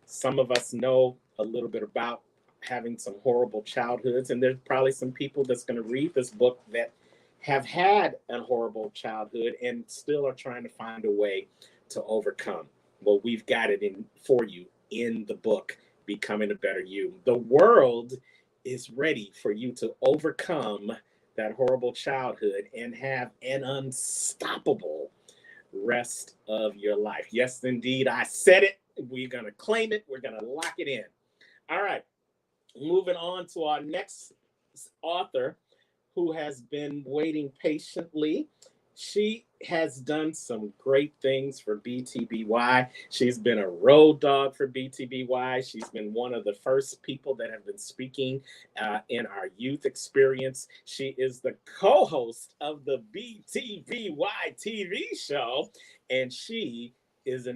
Some of us know a little bit about having some horrible childhoods, and there's probably some people that's going to read this book that have had a horrible childhood and still are trying to find a way to overcome. Well, we've got it in for you in the book, Becoming a Better You. The world is ready for you to overcome that horrible childhood and have an unstoppable rest of your life. Yes, indeed, I said it. We're going to claim it. We're going to lock it in. All right. Moving on to our next author who has been waiting patiently. She has done some great things for BTBY. She's been a road dog for BTBY. She's been one of the first people that have been speaking in our youth experience. She is the co-host of the BTBY TV show, and she is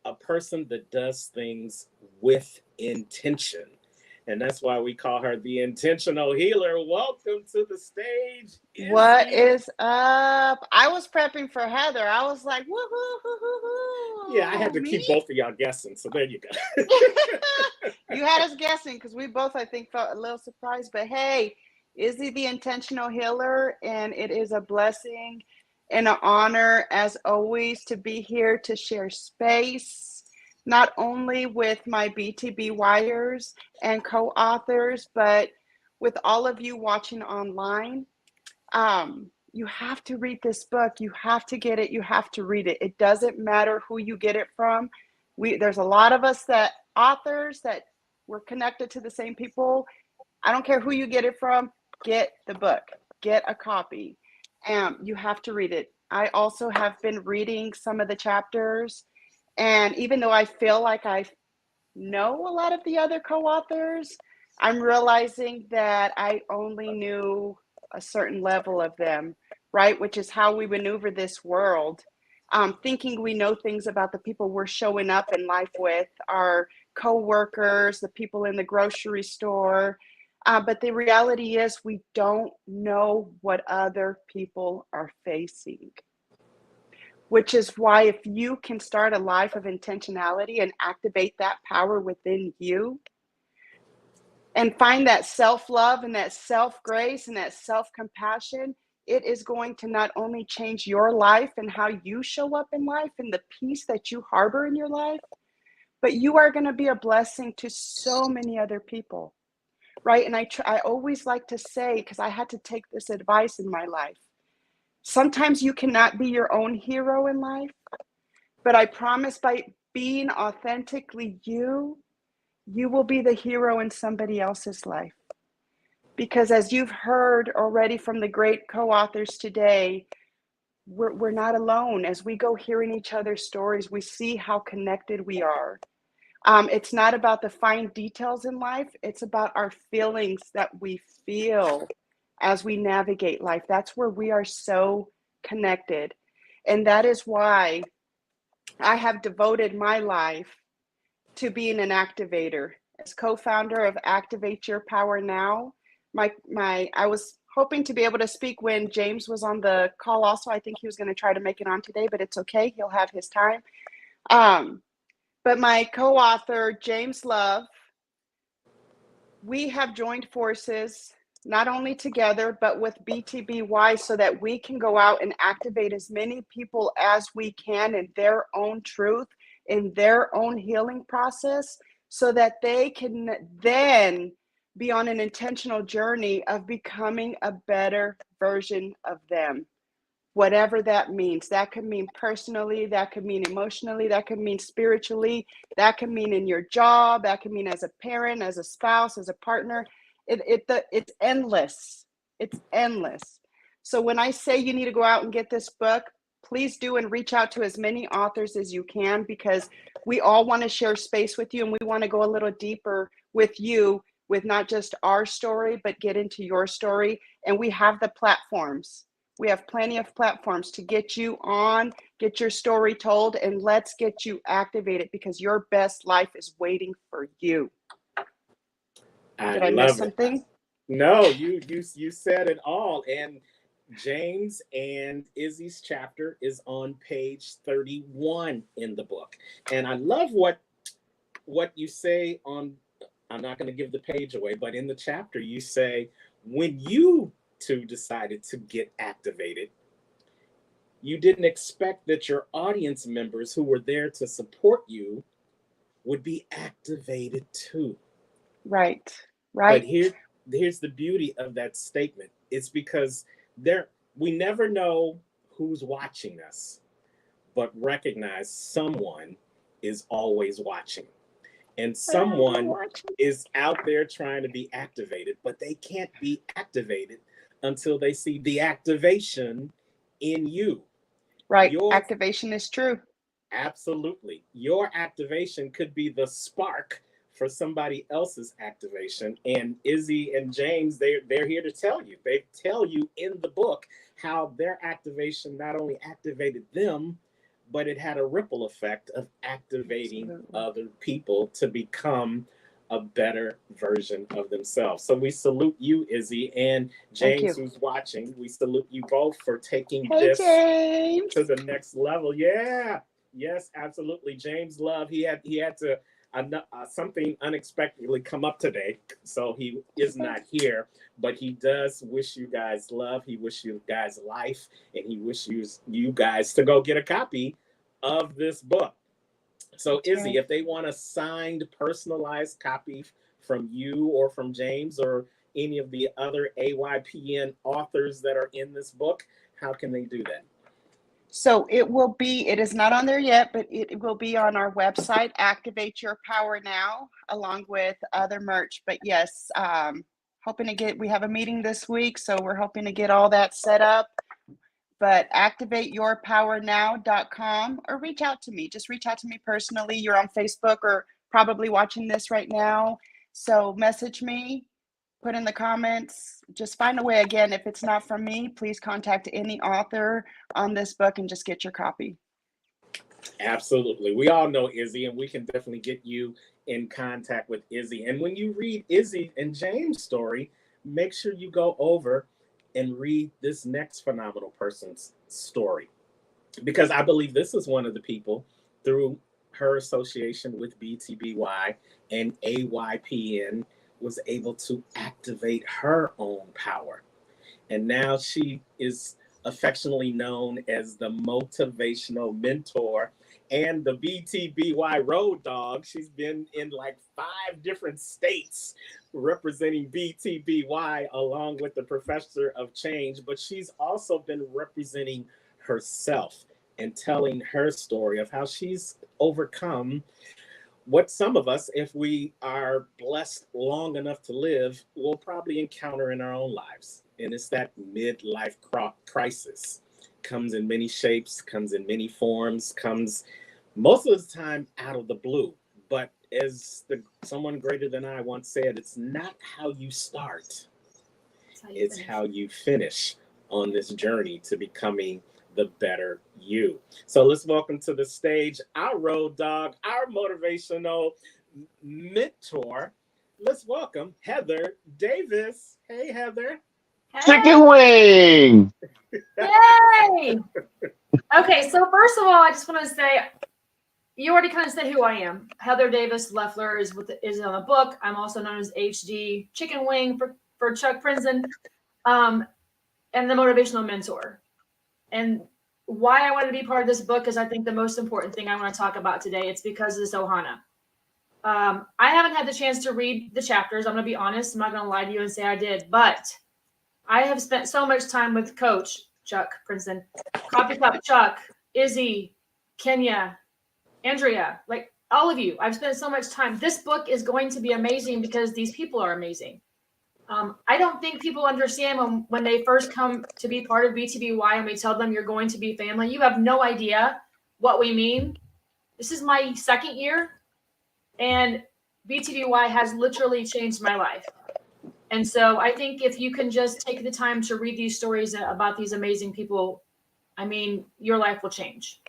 a person that does things with intention. And that's why we call her the intentional healer. Welcome to the stage. What is up? I was prepping for Heather. I was like, woohoo. Yeah, I had to keep both of y'all guessing. So there you go. You had us guessing because we both, I think, felt a little surprised. But hey, Izzy the intentional healer, and it is a blessing and an honor, as always, to be here to share space, not only with my BTBYers and co-authors, but with all of you watching online. You have to read this book. You have to get it. You have to read it. It doesn't matter who you get it from. There's a lot of us that authors that we're connected to the same people. I don't care who you get it from. Get the book. Get a copy. You have to read it. I also have been reading some of the chapters, and even though I feel like I know a lot of the other co-authors, I'm realizing that I only knew a certain level of them, right? Which is how we maneuver this world, thinking we know things about the people we're showing up in life with, our co-workers, the people in the grocery store. But the reality is we don't know what other people are facing. Which is why if you can start a life of intentionality and activate that power within you and find that self-love and that self-grace and that self-compassion, it is going to not only change your life and how you show up in life and the peace that you harbor in your life, but you are going to be a blessing to so many other people, right? And I always like to say, because I had to take this advice in my life, sometimes you cannot be your own hero in life, but I promise by being authentically you, you will be the hero in somebody else's life. Because as you've heard already from the great co-authors today, we're not alone. As we go hearing each other's stories, we see how connected we are. It's not about the fine details in life. It's about our feelings that we feel as we navigate life. That's where we are so connected. And that is why I have devoted my life to being an activator. As co-founder of Activate Your Power Now, I was hoping to be able to speak when James was on the call also. I think he was going to try to make it on today, but it's okay. He'll have his time. But my co-author, James Love, we have joined forces, not only together, but with BTBY so that we can go out and activate as many people as we can in their own truth, in their own healing process, so that they can then be on an intentional journey of becoming a better version of them. Whatever that means. That could mean personally, that could mean emotionally, that could mean spiritually, that could mean in your job, that could mean as a parent, as a spouse, as a partner. It's endless. It's endless. So when I say you need to go out and get this book, please do, and reach out to as many authors as you can, because we all want to share space with you, and we want to go a little deeper with you, with not just our story, but get into your story. And we have the platforms. We have plenty of platforms to get you on, get your story told, and let's get you activated, because your best life is waiting for you. Did I miss something? No, you said it all. And James and Izzy's chapter is on page 31 in the book. And I love what you say on, I'm not going to give the page away, but in the chapter you say, when you two decided to get activated. You didn't expect that your audience members who were there to support you would be activated too. Right. But here's the beauty of that statement. It's because we never know who's watching us, but recognize someone is always watching. And someone is out there trying to be activated, but they can't be activated until they see the activation in you. Right. Activation is true. Absolutely. Your activation could be the spark for somebody else's activation. And Izzy and James, they're here to tell you. They tell you in the book how their activation not only activated them, but it had a ripple effect of activating other people to become a better version of themselves. So we salute you, Izzy, and James, who's watching. We salute you both for taking this James. to the next level. Yeah. Yes, absolutely. James Love, he had to something unexpectedly come up today, so he is not here, but he does wish you guys love. He wishes you guys life, and he wishes you guys to go get a copy of this book. So Izzy, if they want a signed, personalized copy from you or from James or any of the other AYPN authors that are in this book, how can they do that? So it is not on there yet, but it will be on our website, Activate Your Power Now, along with other merch. But yes, we have a meeting this week, so we're hoping to get all that set up. But activateyourpowernow.com, or reach out to me. Just reach out to me personally. You're on Facebook or probably watching this right now. So message me, put in the comments, just find a way. Again, if it's not from me, please contact any author on this book and just get your copy. Absolutely. We all know Izzy, and we can definitely get you in contact with Izzy. And when you read Izzy and James' story, make sure you go over and read this next phenomenal person's story, because I believe this is one of the people, through her association with BTBY and AYPN, was able to activate her own power. And now she is affectionately known as the motivational mentor and the BTBY road dog. She's been in like 5 different states representing BTBY along with the professor of change, but she's also been representing herself and telling her story of how she's overcome what some of us, if we are blessed long enough to live, will probably encounter in our own lives. And it's that midlife crisis. Comes in many shapes, comes in many forms, comes most of the time out of the blue. But as someone greater than I once said, it's not how you start, it's how you finish on this journey to becoming the better you. So let's welcome to the stage our road dog, our motivational mentor. Let's welcome Heather Davis. Hey, Heather. Chicken wing. Yay! Okay, so first of all, I just want to say, you already kind of said who I am. Heather Davis Leffler is on the book. I'm also known as HD Chicken Wing for Chuck Princeton, and the motivational mentor. And why I want to be part of this book is I think the most important thing I want to talk about today. It's because of this Ohana. I haven't had the chance to read the chapters. I'm going to be honest. I'm not going to lie to you and say I did, but I have spent so much time with Coach Chuck Princeton, Coffee Cup Chuck, Izzy, Kenya, Andrea, like all of you. I've spent so much time. This book is going to be amazing because these people are amazing. I don't think people understand when they first come to be part of BTBY and we tell them you're going to be family. You have no idea what we mean. This is my 2nd year, and BTBY has literally changed my life. And so I think if you can just take the time to read these stories about these amazing people, I mean, your life will change.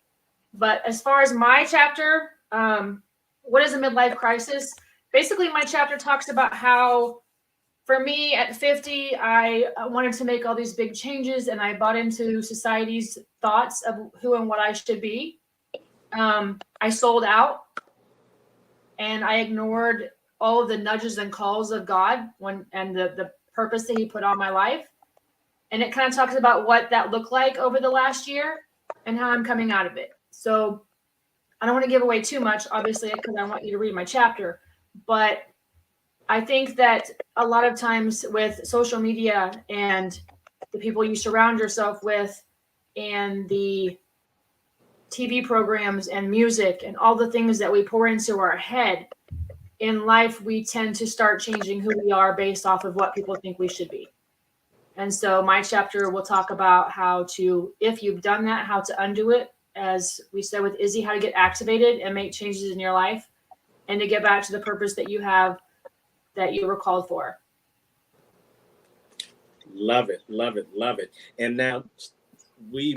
But as far as my chapter, what is a midlife crisis? Basically, my chapter talks about how, for me at 50, I wanted to make all these big changes, and I bought into society's thoughts of who and what I should be. I sold out, and I ignored all of the nudges and calls of God and the purpose that he put on my life. And it kind of talks about what that looked like over the last year and how I'm coming out of it. So I don't want to give away too much, obviously, because I want you to read my chapter. But I think that a lot of times with social media and the people you surround yourself with and the TV programs and music and all the things that we pour into our head, in life, we tend to start changing who we are based off of what people think we should be. And so my chapter will talk about how to, if you've done that, how to undo it. As we said with Izzy, how to get activated and make changes in your life and to get back to the purpose that you have, that you were called for. Love it, love it, love it. And now we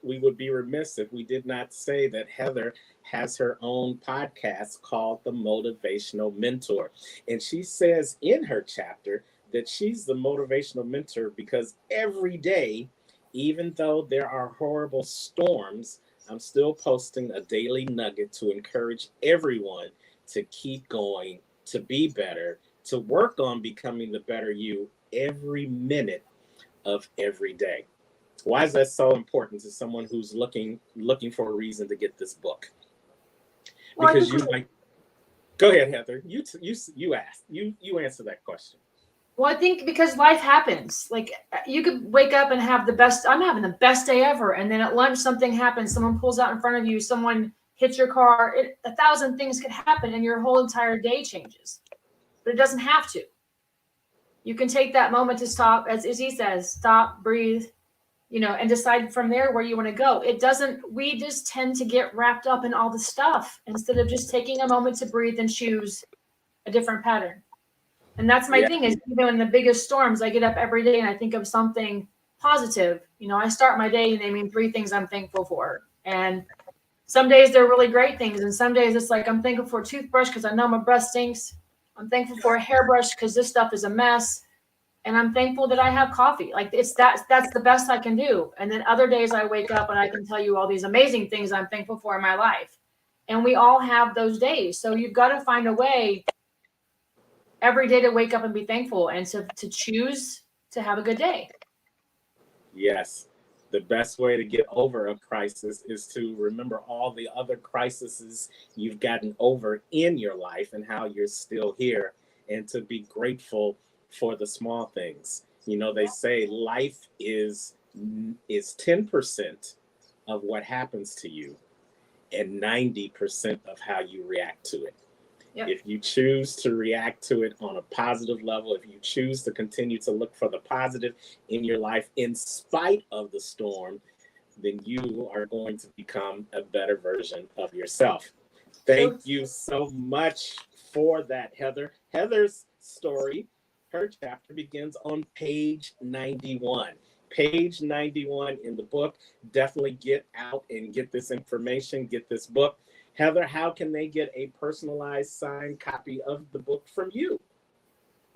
would be remiss if we did not say that Heather has her own podcast called The Motivational Mentor. And she says in her chapter that she's the motivational mentor because every day, even though there are horrible storms, I'm still posting a daily nugget to encourage everyone to keep going, to be better, to work on becoming the better you every minute of every day. Why is that so important to someone who's looking for a reason to get this book? Because you might. Go ahead, Heather. You asked. You answer that question. Well, I think because life happens. Like you could wake up and have I'm having the best day ever. And then at lunch, something happens. Someone pulls out in front of you. Someone hits your car. 1,000 things could happen and your whole entire day changes. But it doesn't have to. You can take that moment to stop, as Izzy says, stop, breathe, and decide from there where you want to go. We just tend to get wrapped up in all the stuff instead of just taking a moment to breathe and choose a different pattern. And that's my thing is, even in the biggest storms, I get up every day and I think of something positive. I start my day naming 3 things I'm thankful for. And some days they're really great things. And some days it's like, I'm thankful for a toothbrush because I know my breath stinks. I'm thankful for a hairbrush because this stuff is a mess. And I'm thankful that I have coffee. Like that's the best I can do. And then other days I wake up and I can tell you all these amazing things I'm thankful for in my life. And we all have those days. So you've got to find a way every day to wake up and be thankful and to choose to have a good day. Yes. The best way to get over a crisis is to remember all the other crises you've gotten over in your life and how you're still here, and to be grateful for the small things. They say life is 10% of what happens to you and 90% of how you react to it. Yep. If you choose to react to it on a positive level, if you choose to continue to look for the positive in your life in spite of the storm, then you are going to become a better version of yourself. Thank you so much for that, Heather. Heather's story, her chapter begins on page 91. Page 91 in the book. Definitely get out and get this information, get this book. Heather, how can they get a personalized signed copy of the book from you?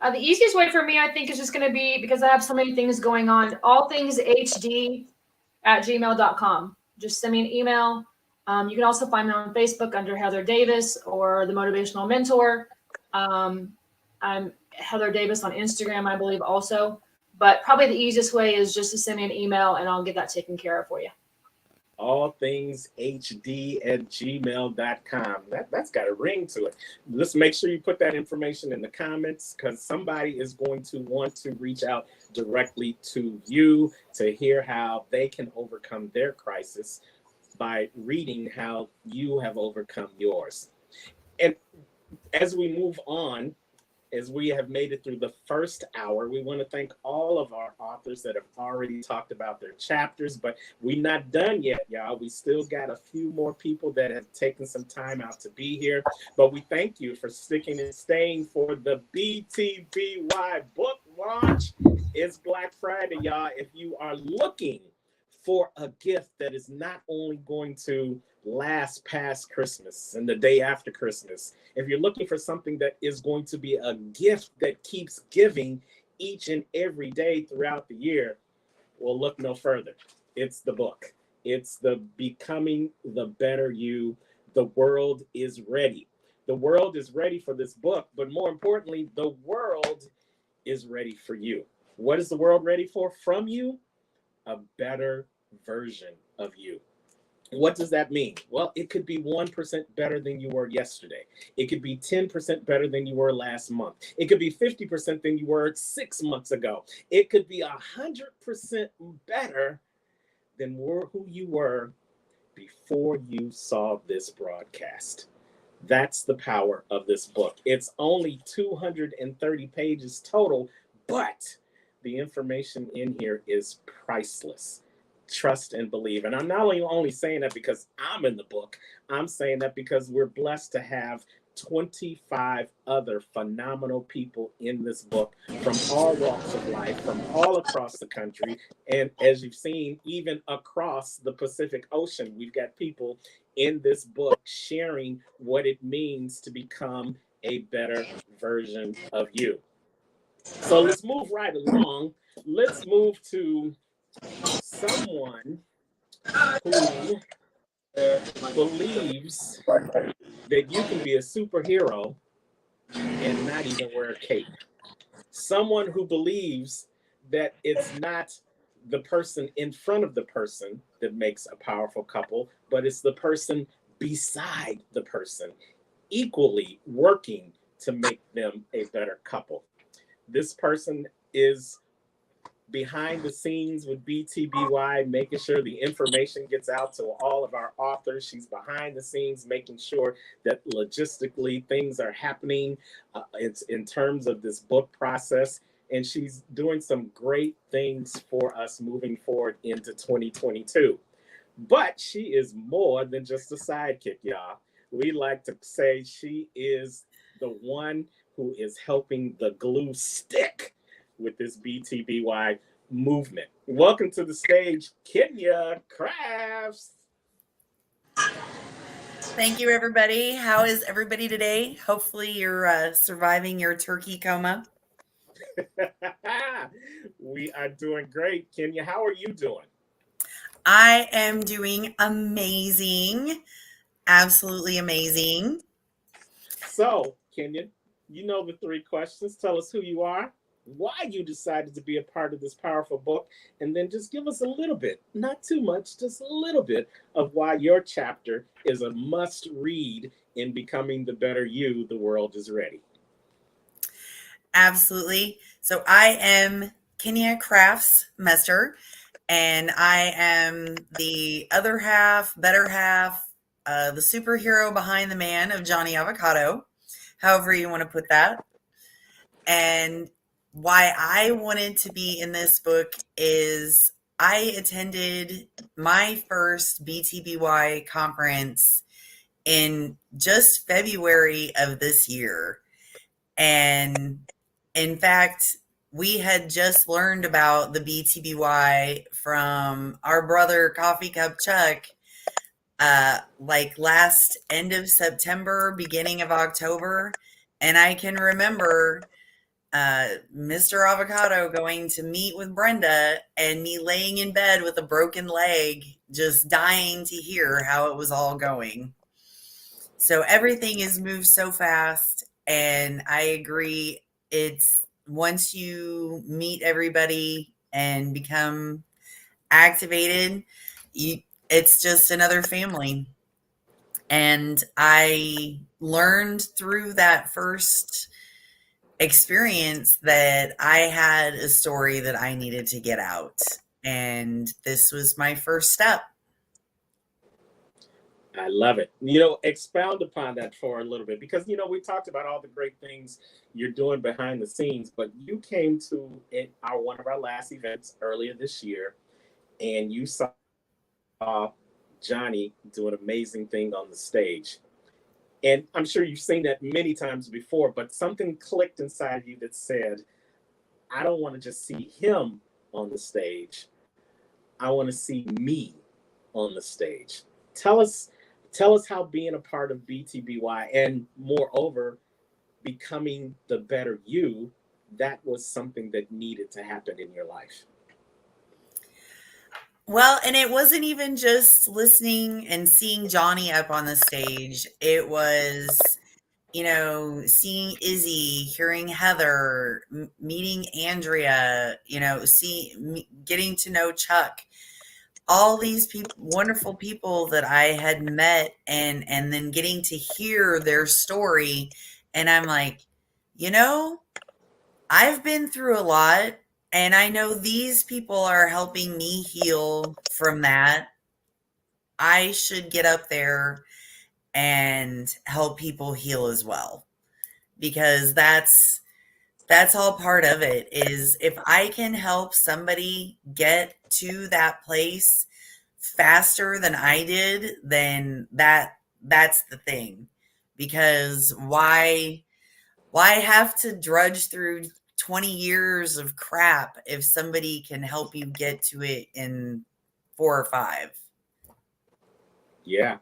The easiest way for me, I think, is just going to be, because I have so many things going on, allthingshd@gmail.com. Just send me an email. You can also find me on Facebook under Heather Davis or The Motivational Mentor. I'm Heather Davis on Instagram, I believe, also. But probably the easiest way is just to send me an email and I'll get that taken care of for you. allthingshd@gmail.com. That's got a ring to it. Let's make sure you put that information in the comments, because somebody is going to want to reach out directly to you to hear how they can overcome their crisis by reading how you have overcome yours. And as we move on, as we have made it through the first hour, we want to thank all of our authors that have already talked about their chapters, but we're not done yet, y'all. We still got a few more people that have taken some time out to be here, but we thank you for sticking and staying for the BTBY book launch. It's Black Friday, y'all. If you are looking for a gift that is not only going to last past Christmas and the day after Christmas, if you're looking for something that is going to be a gift that keeps giving each and every day throughout the year, well, look no further. It's the book. It's the Becoming the Better You. The world is ready. The world is ready for this book, but more importantly, the world is ready for you. What is the world ready for from you? A better version of you. What does that mean? Well, it could be 1% better than you were yesterday. It could be 10% better than you were last month. It could be 50% than you were 6 months ago. It could be 100% better than who you were before you saw this broadcast. That's the power of this book. It's only 230 pages total, but the information in here is priceless. Trust and believe. And I'm not only saying that because I'm in the book, I'm saying that because we're blessed to have 25 other phenomenal people in this book from all walks of life, from all across the country. And as you've seen, even across the Pacific Ocean, we've got people in this book sharing what it means to become a better version of you. So let's move right along. Let's move to someone who believes that you can be a superhero and not even wear a cape. Someone who believes that it's not the person in front of the person that makes a powerful couple, but it's the person beside the person, equally working to make them a better couple. This person is behind the scenes with BTBY, making sure the information gets out to all of our authors. She's behind the scenes, making sure that logistically things are happening it's in terms of this book process. And she's doing some great things for us moving forward into 2022. But she is more than just a sidekick, y'all. We like to say she is the one who is helping the glue stick with this BTBY movement. Welcome to the stage, Kenya Crafts. Thank you, everybody. How is everybody today? Hopefully you're surviving your turkey coma. We are doing great. Kenya, how are you doing? I am doing amazing. Absolutely amazing. So, Kenya, you know the 3 questions. Tell us who you are, why you decided to be a part of this powerful book, and then just give us a little bit, not too much, just a little bit of why your chapter is a must read in becoming the better you the world is ready. Absolutely. So I am Kenya Crafts Mester, and I am the other half, better half, the superhero behind the man of Johnny Avocado, however you want to put that. And why I wanted to be in this book is I attended my first BTBY conference in just February of this year. And in fact, we had just learned about the BTBY from our brother Coffee Cup Chuck, like last end of September, beginning of October. And I can remember Mr. Avocado going to meet with Brenda and me laying in bed with a broken leg, just dying to hear how it was all going. So everything has moved so fast, and I agree. It's once you meet everybody and become activated, it's just another family. And I learned through that first experience that I had a story that I needed to get out. And this was my first step. I love it. Expound upon that for a little bit, because, we talked about all the great things you're doing behind the scenes, but you came to one of our last events earlier this year, and you saw Johnny do an amazing thing on the stage. And I'm sure you've seen that many times before, but something clicked inside you that said, I don't want to just see him on the stage. I want to see me on the stage. Tell us how being a part of BTBY and moreover, becoming the better you, that was something that needed to happen in your life. Well, and it wasn't even just listening and seeing Johnny up on the stage. It was, seeing Izzy, hearing Heather, meeting Andrea, getting to know Chuck, all these people, wonderful people that I had met, and then getting to hear their story. And I'm like, I've been through a lot, and I know these people are helping me heal from that. I should get up there and help people heal as well, because that's all part of it. Is if I can help somebody get to that place faster than I did, then that's the thing. Because why have to drudge through 20 years of crap if somebody can help you get to it in 4 or 5? Yeah.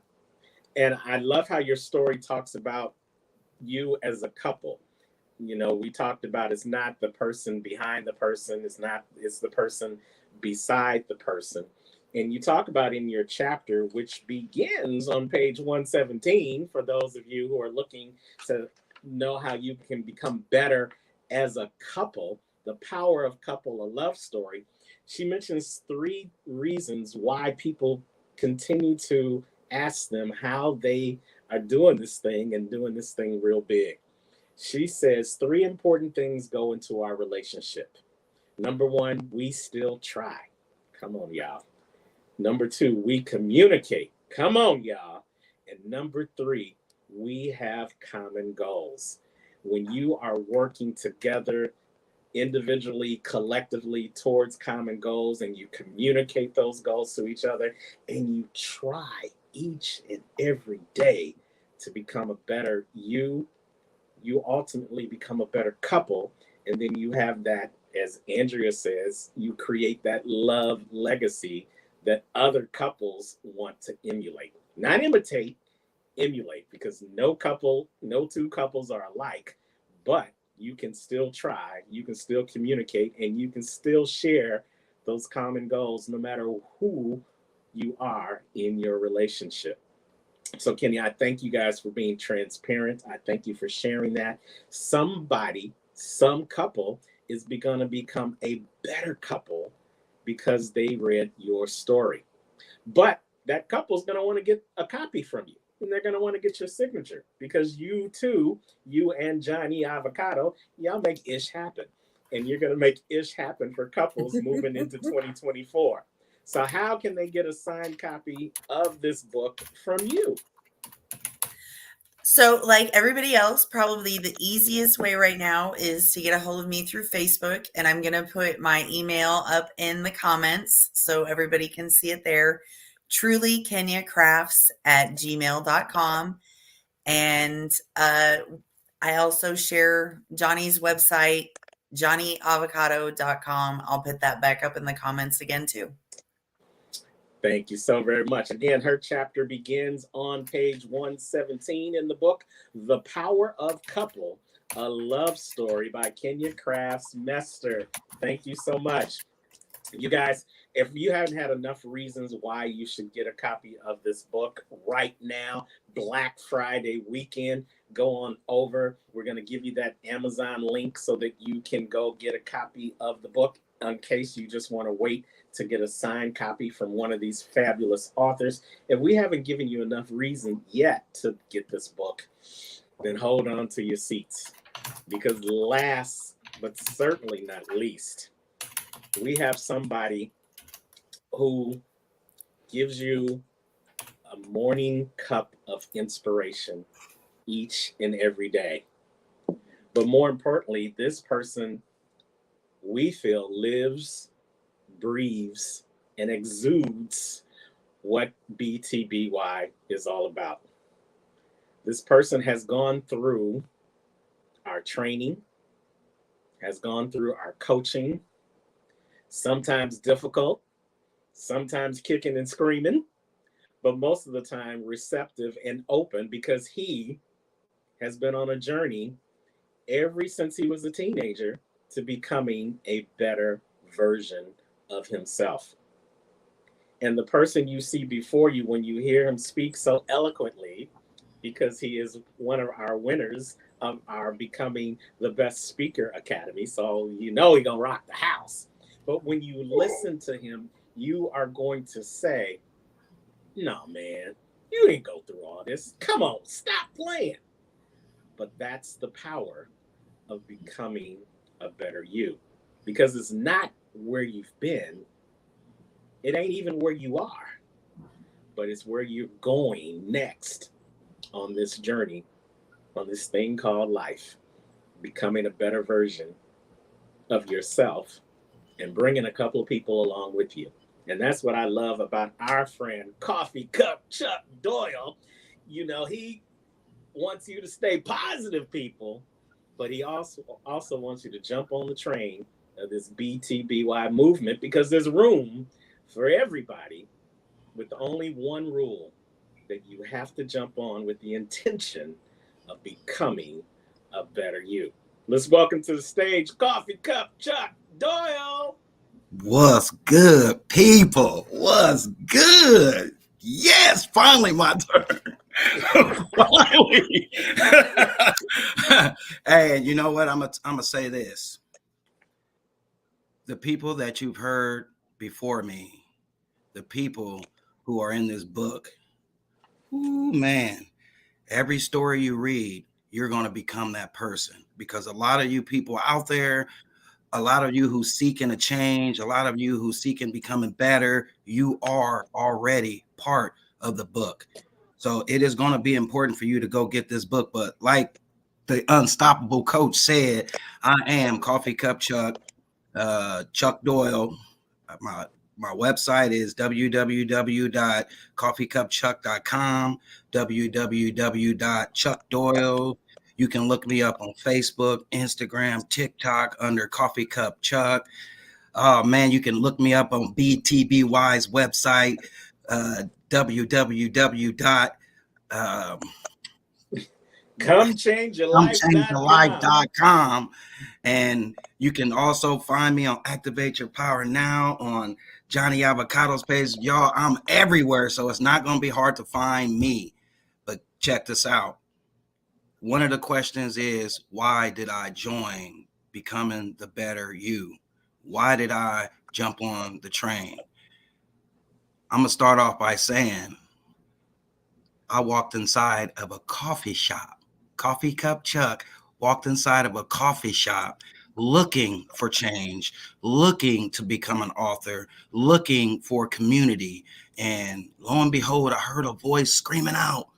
And I love how your story talks about you as a couple. We talked about it's not the person behind the person, it's the person beside the person. And you talk about in your chapter, which begins on page 117, for those of you who are looking to know how you can become better as a couple, the power of couple, a love story. She mentions 3 reasons why people continue to ask them how they are doing this thing and doing this thing real big. She says 3 important things go into our relationship. Number 1, we still try. Come on, y'all. Number 2, we communicate. Come on, y'all. And number 3, we have common goals. When you are working together individually, collectively towards common goals, and you communicate those goals to each other, and you try each and every day to become a better you ultimately become a better couple. And then you have that, as Andrea says, you create that love legacy that other couples want to emulate. Not imitate, emulate, because no 2 couples are alike, but you can still try, you can still communicate, and you can still share those common goals no matter who you are in your relationship. So, Kenny, I thank you guys for being transparent. I thank you for sharing that. Some couple is going to become a better couple because they read your story. But that couple is going to want to get a copy from you, and they're going to want to get your signature, because you and Johnny Avocado, y'all make ish happen. And you're going to make ish happen for couples moving into 2024. So how can they get a signed copy of this book from you? So, like everybody else, probably the easiest way right now is to get a hold of me through Facebook. And I'm going to put my email up in the comments so everybody can see it there. trulykenyacrafts@gmail.com. And I also share Johnny's website, johnnyavocado.com. I'll put that back up in the comments again, too. Thank you so very much. Again, her chapter begins on page 117 in the book, The Power of Couple, a love story by Kenya Crafts Mester. Thank you so much. You guys, if you haven't had enough reasons why you should get a copy of this book right now, Black Friday weekend, go on over. We're going to give you that Amazon link so that you can go get a copy of the book, in case you just want to wait to get a signed copy from one of these fabulous authors. If we haven't given you enough reason yet to get this book, then hold on to your seats, because last but certainly not least, we have somebody who gives you a morning cup of inspiration each and every day. But more importantly, this person, we feel, lives, breathes, and exudes what BTBY is all about. This person has gone through our training, has gone through our coaching, sometimes difficult, sometimes kicking and screaming, but most of the time receptive and open, because he has been on a journey ever since he was a teenager to becoming a better version of himself. And the person you see before you, when you hear him speak so eloquently, because he is one of our winners of our Becoming the Best Speaker Academy. So you know he's gonna rock the house. But when you listen to him, you are going to say, no, man, you didn't go through all this. Come on, stop playing. But that's the power of becoming a better you, because it's not where you've been. It ain't even where you are, but it's where you're going next on this journey, on this thing called life, becoming a better version of yourself and bringing a couple of people along with you. And that's what I love about our friend Coffee Cup Chuck Doyle. You know, he wants you to stay positive, people, but he also wants you to jump on the train of this BTBY movement, because there's room for everybody, with only one rule, that you have to jump on with the intention of becoming a better you. Let's welcome to the stage Coffee Cup Chuck Doyle. What's good, people? What's good? Yes, finally my turn. Finally. Hey, you know what? I'm gonna say this. The people that you've heard before me, the people who are in this book, ooh, man, every story you read, you're gonna become that person, because a lot of you people out there, a lot of you who seeking a change, a lot of you who seeking becoming better, you are already part of the book. So it is going to be important for you to go get this book. But like the unstoppable coach said, I am Coffee Cup Chuck, Chuck Doyle. My website is www.coffeecupchuck.com, www.chuckdoyle. You can look me up on Facebook, Instagram, TikTok under Coffee Cup Chuck. Oh man, you can look me up on BTBY's website, www. ComeChangeYourLife.com. And you can also find me on Activate Your Power Now on Johnny Avocado's page. Y'all, I'm everywhere, so it's not going to be hard to find me. But check this out. One of the questions is, why did I join Becoming the Better You? Why did I jump on the train? I'm going to start off by saying I walked inside of a coffee shop. Coffee Cup Chuck walked inside of a coffee shop looking for change, looking to become an author, looking for community. And lo and behold, I heard a voice screaming out,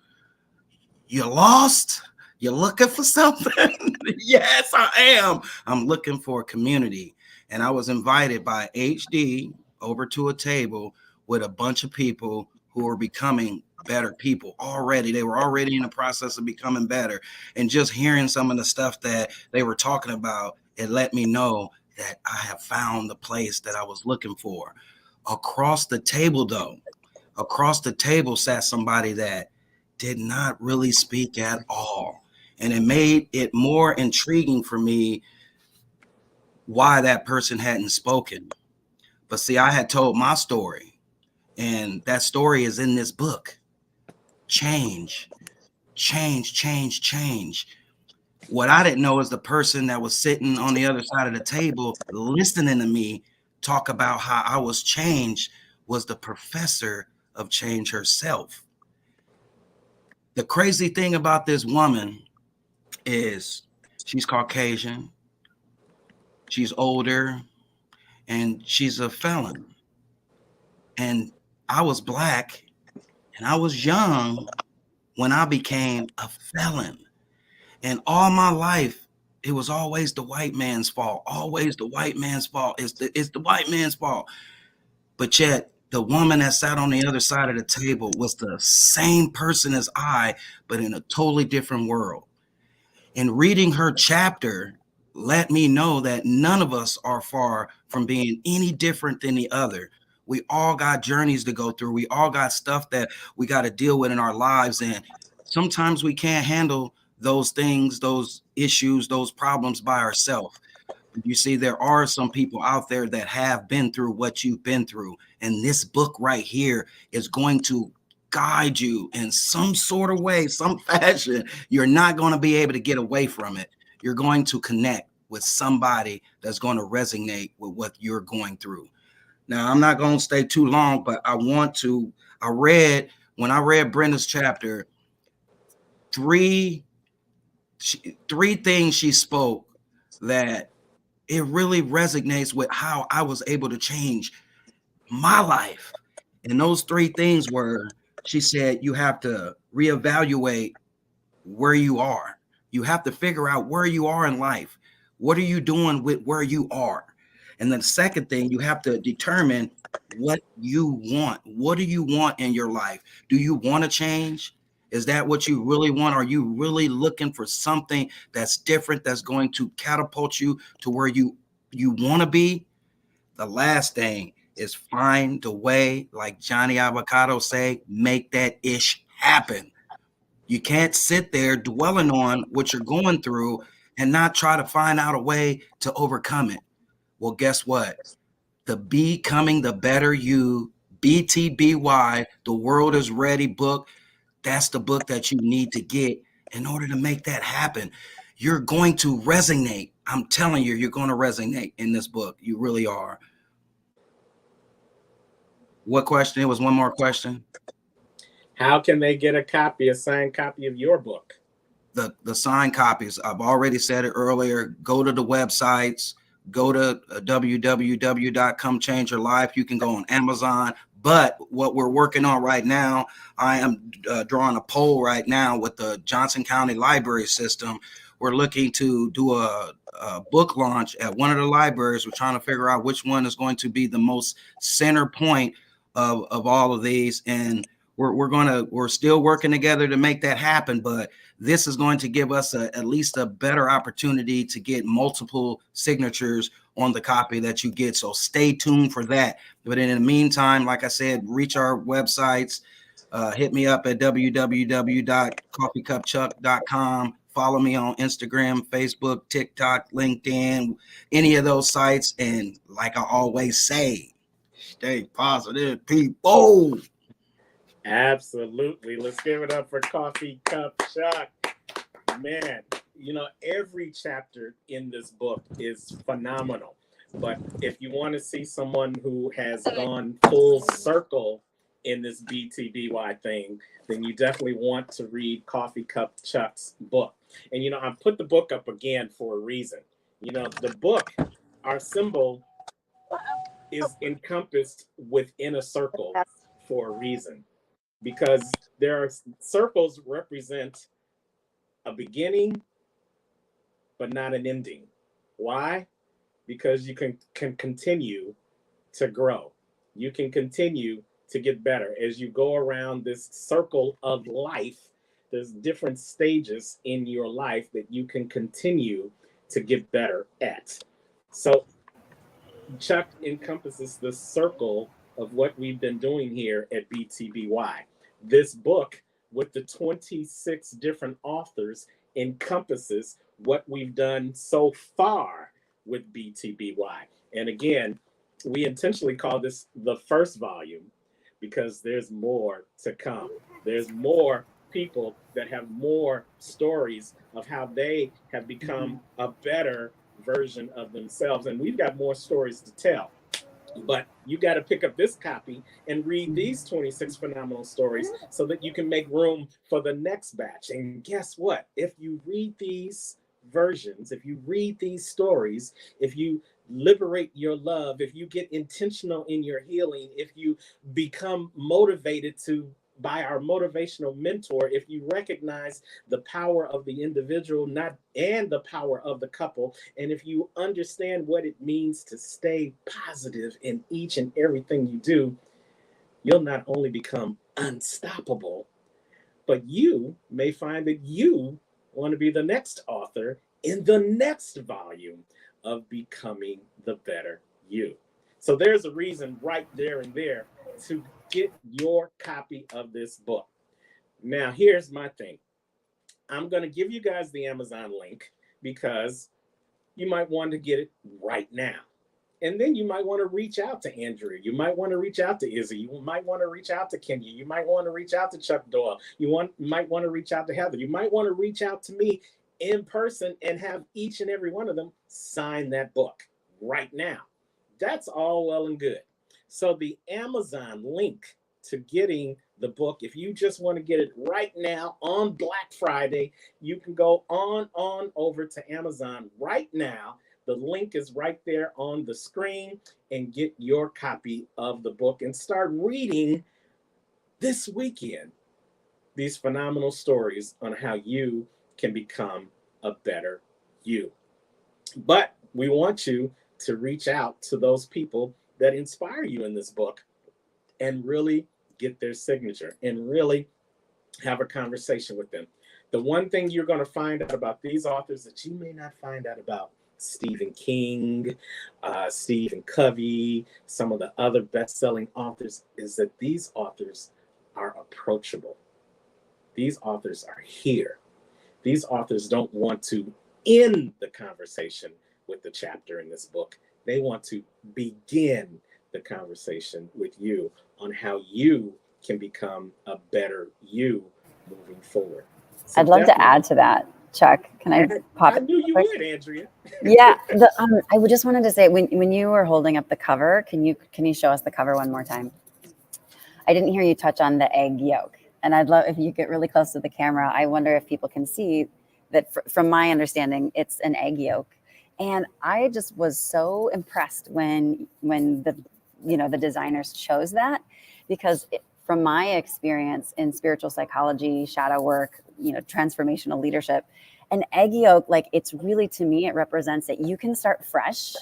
"You lost? You're looking for something?" Yes, I am. I'm looking for a community. And I was invited by HD over to a table with a bunch of people who are becoming better people already. They were already in the process of becoming better. And just hearing some of the stuff that they were talking about, it let me know that I have found the place that I was looking for. Across the table, though, across the table sat somebody that did not really speak at all. And it made it more intriguing for me why that person hadn't spoken. But see, I had told my story, and that story is in this book. Change, change, change, change. What I didn't know is the person that was sitting on the other side of the table listening to me talk about how I was changed was the professor of change herself. The crazy thing about this woman is she's Caucasian, she's older, and she's a felon. And I was black and I was young when I became a felon. And all my life, it was always the white man's fault. Always the white man's fault. It's the white man's fault. But yet the woman that sat on the other side of the table was the same person as I, but in a totally different world. And reading her chapter let me know that none of us are far from being any different than the other. We all got journeys to go through. We all got stuff that we got to deal with in our lives. And sometimes we can't handle those things, those issues, those problems by ourselves. You see, there are some people out there that have been through what you've been through. And this book right here is going to guide you in some sort of way, some fashion. You're not going to be able to get away from it. You're going to connect with somebody that's going to resonate with what you're going through. Now, I'm not going to stay too long, but when I read Brenda's chapter, three things she spoke that it really resonates with how I was able to change my life. And those three things were, she said, you have to reevaluate where you are. You have to figure out where you are in life. What are you doing with where you are? And then the second thing, you have to determine what you want. What do you want in your life? Do you want to change? Is that what you really want? Are you really looking for something that's different, that's going to catapult you to where you want to be? The last thing is find the way, like Johnny Avocado say, make that ish happen. You can't sit there dwelling on what you're going through and not try to find out a way to overcome it. Well, guess what? The Becoming the Better You, BTBY, The World is Ready book, that's the book that you need to get in order to make that happen. You're going to resonate. I'm telling you, you're going to resonate in this book. You really are. What question? It was one more question. How can they get a signed copy of your book? The signed copies, I've already said it earlier. Go to the websites, go to www.comechangeyourlife. You can go on Amazon. But what we're working on right now, I am drawing a poll right now with the Johnson County Library System. We're looking to do a book launch at one of the libraries. We're trying to figure out which one is going to be the most center point of all of these. And we're still working together to make that happen. But this is going to give us at least a better opportunity to get multiple signatures on the copy that you get. So stay tuned for that. But in the meantime, like I said, reach our websites. Hit me up at www.coffeecupchuck.com. Follow me on Instagram, Facebook, TikTok, LinkedIn, any of those sites. And like I always say, stay positive, people. Absolutely. Let's give it up for Coffee Cup Chuck. Man, every chapter in this book is phenomenal. But if you want to see someone who has gone full circle in this BTBY thing, then you definitely want to read Coffee Cup Chuck's book. And, I put the book up again for a reason. The book, our symbol, is encompassed within a circle for a reason. Because there are circles represent a beginning, but not an ending. Why? Because you can continue to grow. You can continue to get better. As you go around this circle of life, there's different stages in your life that you can continue to get better at. So Chuck encompasses the circle of what we've been doing here at BTBY. This book, with the 26 different authors, encompasses what we've done so far with BTBY. And again, we intentionally call this the first volume because there's more to come. There's more people that have more stories of how they have become a better version of themselves. And we've got more stories to tell. But you got to pick up this copy and read these 26 phenomenal stories so that you can make room for the next batch. And guess what? If you read these versions, if you read these stories, if you liberate your love, if you get intentional in your healing, if you become motivated by our motivational mentor, if you recognize the power of the individual and the power of the couple, and if you understand what it means to stay positive in each and everything you do, you'll not only become unstoppable, but you may find that you want to be the next author in the next volume of Becoming the Better You. So there's a reason right there and there to get your copy of this book. Now, here's my thing. I'm going to give you guys the Amazon link because you might want to get it right now. And then you might want to reach out to Andrea. You might want to reach out to Izzy. You might want to reach out to Kenya. You might want to reach out to Chuck Doyle. Might want to reach out to Heather. You might want to reach out to me in person and have each and every one of them sign that book right now. That's all well and good. So the Amazon link to getting the book, if you just want to get it right now on Black Friday, you can go on over to Amazon right now. The link is right there on the screen, and get your copy of the book and start reading this weekend these phenomenal stories on how you can become a better you. But we want you to reach out to those people that inspire you in this book and really get their signature and really have a conversation with them. The one thing you're going to find out about these authors that you may not find out about Stephen King, Stephen Covey, some of the other best-selling authors, is that these authors are approachable. These authors are here. These authors don't want to end the conversation with the chapter in this book. They want to begin the conversation with you on how you can become a better you moving forward. So I'd love to add to that, Chuck. Can I pop? I knew you would, Andrea. Yeah, I just wanted to say, when you were holding up the cover, can you show us the cover one more time? I didn't hear you touch on the egg yolk, and I'd love if you get really close to the camera. I wonder if people can see that. From my understanding, it's an egg yolk, and I just was so impressed when the designers chose that, because from my experience in spiritual psychology, shadow work, transformational leadership, an egg yolk, like, it's really, to me, it represents that you can start fresh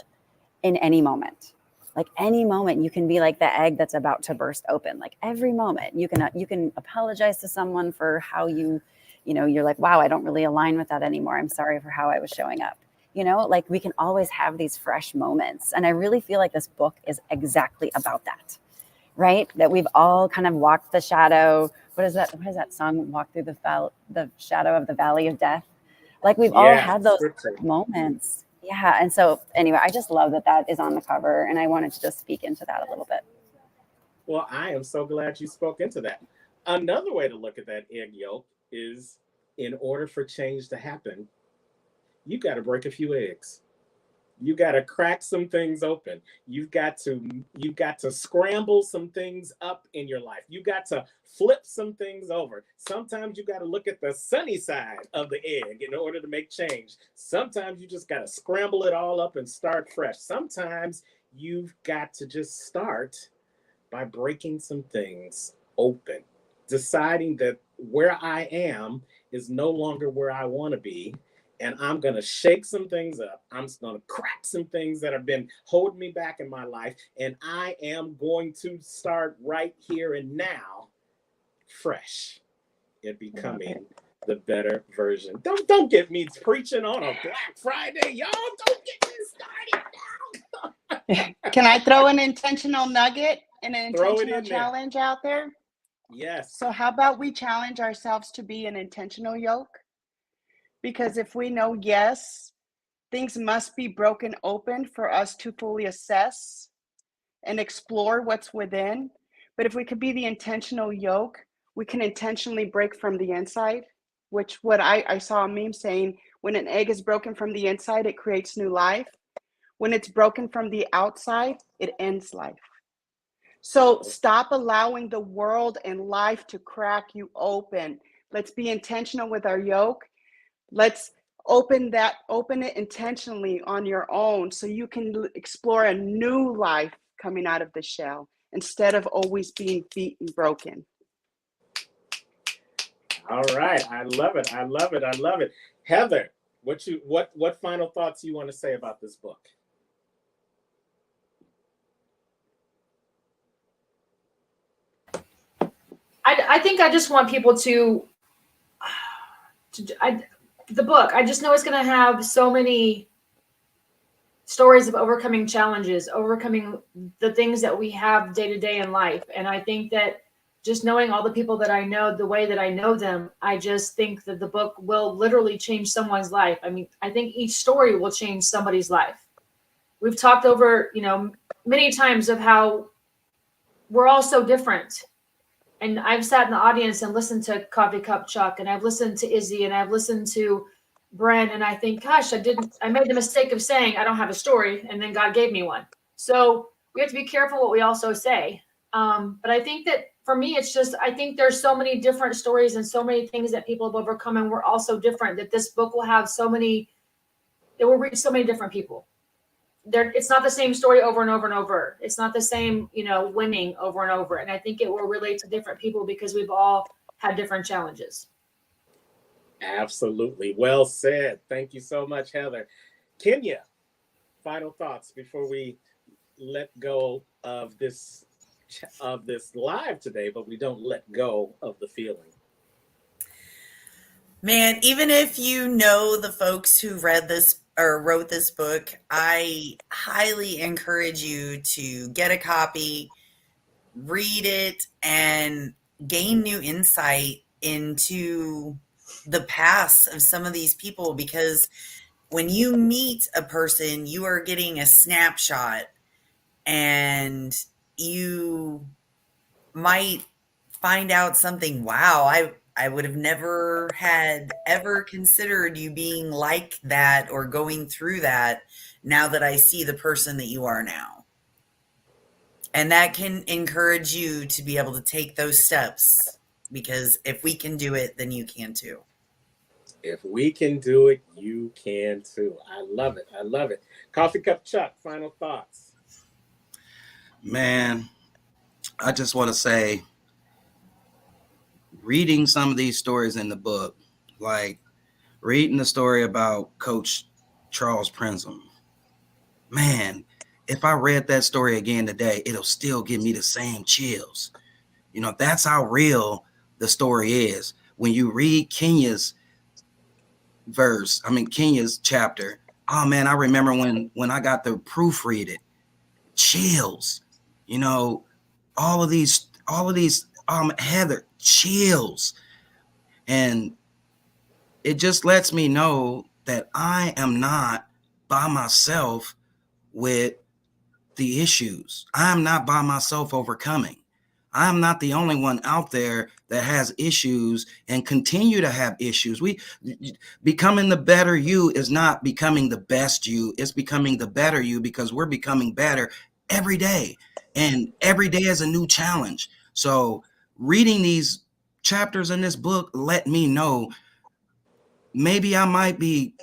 in any moment. Like, any moment you can be like the egg that's about to burst open. Like, every moment you can apologize to someone for how you're like, wow, I don't really align with that anymore. I'm sorry for how I was showing up. Like, we can always have these fresh moments. And I really feel like this book is exactly about that, right? That we've all kind of walked the shadow. What is that song? Walk through the shadow of the valley of death. Like, we've all had those moments. Yeah. And so anyway, I just love that is on the cover, and I wanted to just speak into that a little bit. Well, I am so glad you spoke into that. Another way to look at that egg yolk is, in order for change to happen, you got to break a few eggs. You got to crack some things open. You've got to scramble some things up in your life. You got to flip some things over. Sometimes you got to look at the sunny side of the egg in order to make change. Sometimes you just got to scramble it all up and start fresh. Sometimes you've got to just start by breaking some things open, deciding that where I am is no longer where I want to be. And I'm going to shake some things up. I'm going to crack some things that have been holding me back in my life. And I am going to start right here and now, fresh, and becoming the better version. Don't get me preaching on a Black Friday, y'all. Don't get me started now. Can I throw an intentional nugget and an intentional challenge out there? Yes. So how about we challenge ourselves to be an intentional yoke? Because if we know, yes, things must be broken open for us to fully assess and explore what's within. But if we could be the intentional yoke, we can intentionally break from the inside, which what I saw a meme saying, when an egg is broken from the inside, it creates new life. When it's broken from the outside, it ends life. So stop allowing the world and life to crack you open. Let's be intentional with our yoke. Let's open it intentionally on your own, so you can explore a new life coming out of the shell instead of always being beaten, broken. All right. I love it. I love it. I love it. Heather, what final thoughts you want to say about this book? I think I just want people the book, I just know it's going to have so many stories of overcoming challenges, overcoming the things that we have day to day in life. And I think that just knowing all the people that I know, the way that I know them, I just think that the book will literally change someone's life. I mean, I think each story will change somebody's life. we've talked over, many times of how we're all so different. And I've sat in the audience and listened to Coffee Cup Chuck, and I've listened to Izzy, and I've listened to Bren, and I think, gosh, I made the mistake of saying I don't have a story, and then God gave me one. So we have to be careful what we also say. But I think that for me, it's just, I think there's so many different stories and so many things that people have overcome, and we're all so different, that this book will have it will reach so many different people. It's not the same story over and over and over. It's not the same, winning over and over. And I think it will relate to different people because we've all had different challenges. Absolutely. Well said. Thank you so much, Heather. Kenya, final thoughts before we let go of this live today, but we don't let go of the feeling. Man, even if you know the folks who read this or wrote this book, I highly encourage you to get a copy, read it, and gain new insight into the past of some of these people, because when you meet a person, you are getting a snapshot, and you might find out something. Wow, I would have never had ever considered you being like that or going through that, now that I see the person that you are now. And that can encourage you to be able to take those steps, because if we can do it, then you can too. If we can do it, you can too. I love it. I love it. Coffee Cup Chuck, final thoughts. Man, I just want to say, reading some of these stories in the book, like reading the story about Coach Charles Prinzham, man, if I read that story again today, it'll still give me the same chills. That's how real the story is. When you read Kenya's Kenya's chapter, oh man, I remember when I got to proofread it, chills. All of these Heather, chills. And it just lets me know that I am not by myself with the issues. I'm not by myself overcoming. I'm not the only one out there that has issues and continue to have issues. Becoming the better you is not becoming the best you. It's becoming the better you, because we're becoming better every day. And every day is a new challenge. So reading these chapters in this book let me know maybe I might be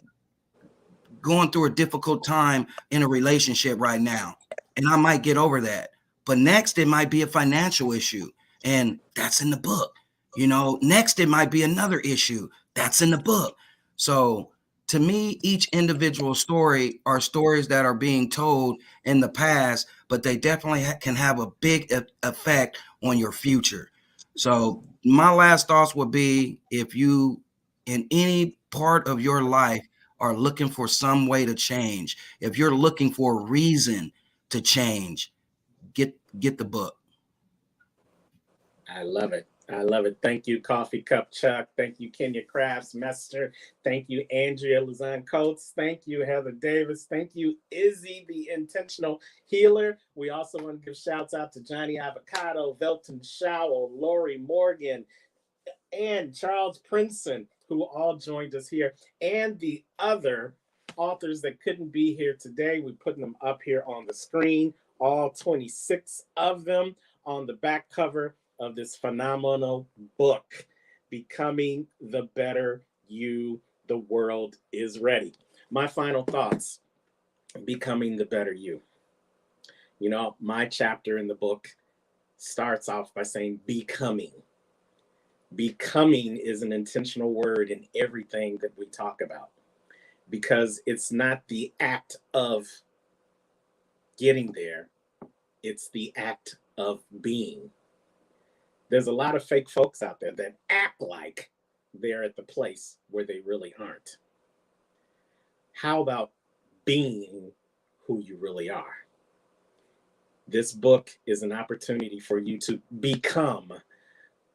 going through a difficult time in a relationship right now, and I might get over that. But next, it might be a financial issue, and that's in the book. Next, it might be another issue that's in the book. So to me, each individual story are stories that are being told in the past, but they definitely can have a big effect on your future. So my last thoughts would be, if you, in any part of your life, are looking for some way to change, if you're looking for a reason to change, get the book. I love it. I love it. Thank you, Coffee Cup Chuck. Thank you, Kenya Crafts Mester. Thank you, Andrea Luzon Coates. Thank you, Heather Davis. Thank you, Izzy, the intentional healer. We also want to give shouts out to Johnny Avocado, Velton Showell, Lori Morgan, and Charles Princeton, who all joined us here, and the other authors that couldn't be here today. We're putting them up here on the screen, all 26 of them on the back cover of this phenomenal book, Becoming the Better You, the World is Ready. My final thoughts, Becoming the Better You. My chapter in the book starts off by saying becoming. Becoming is an intentional word in everything that we talk about, because it's not the act of getting there, it's the act of being. There's a lot of fake folks out there that act like they're at the place where they really aren't. How about being who you really are? This book is an opportunity for you to become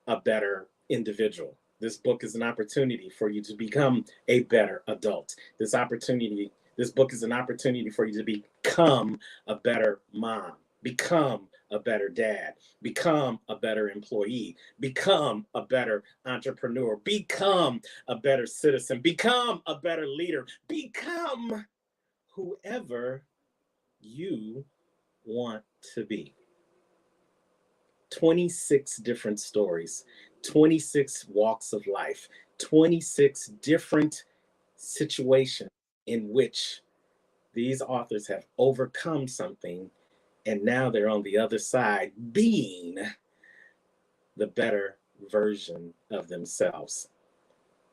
a better individual. This book is an opportunity for you to become a better adult. This This book is an opportunity for you to become a better mom, become a better dad, become a better employee, become a better entrepreneur, become a better citizen, become a better leader, become whoever you want to be. 26 different stories, 26 walks of life, 26 different situations in which these authors have overcome something, and now they're on the other side being the better version of themselves.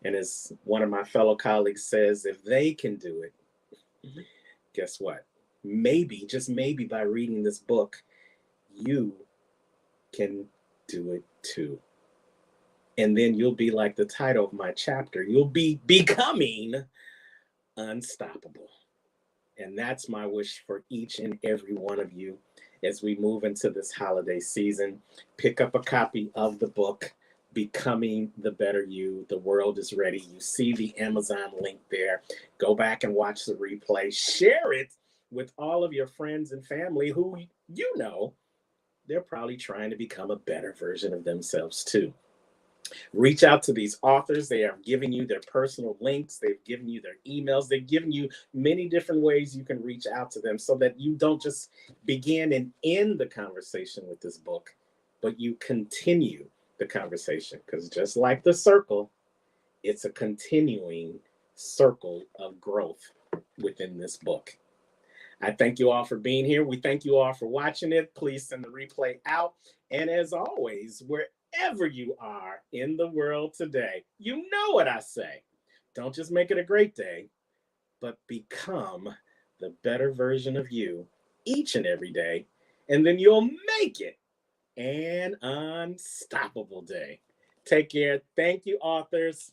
And as one of my fellow colleagues says, if they can do it, guess what? Maybe, just maybe by reading this book, you can do it too. And then you'll be like the title of my chapter. You'll be becoming unstoppable. And that's my wish for each and every one of you as we move into this holiday season. Pick up a copy of the book, Becoming the Better You. The world is ready. You see the Amazon link there. Go back and watch the replay. Share it with all of your friends and family who you know they're probably trying to become a better version of themselves too. Reach out to these authors. They are giving you their personal links. They've given you their emails. They've given you many different ways you can reach out to them so that you don't just begin and end the conversation with this book, but you continue the conversation. Because just like the circle, it's a continuing circle of growth within this book. I thank you all for being here. We thank you all for watching it. Please send the replay out. And as always, wherever you are in the world today, you know what I say. Don't just make it a great day, but become the better version of you each and every day. And then you'll make it an unstoppable day. Take care. Thank you, authors.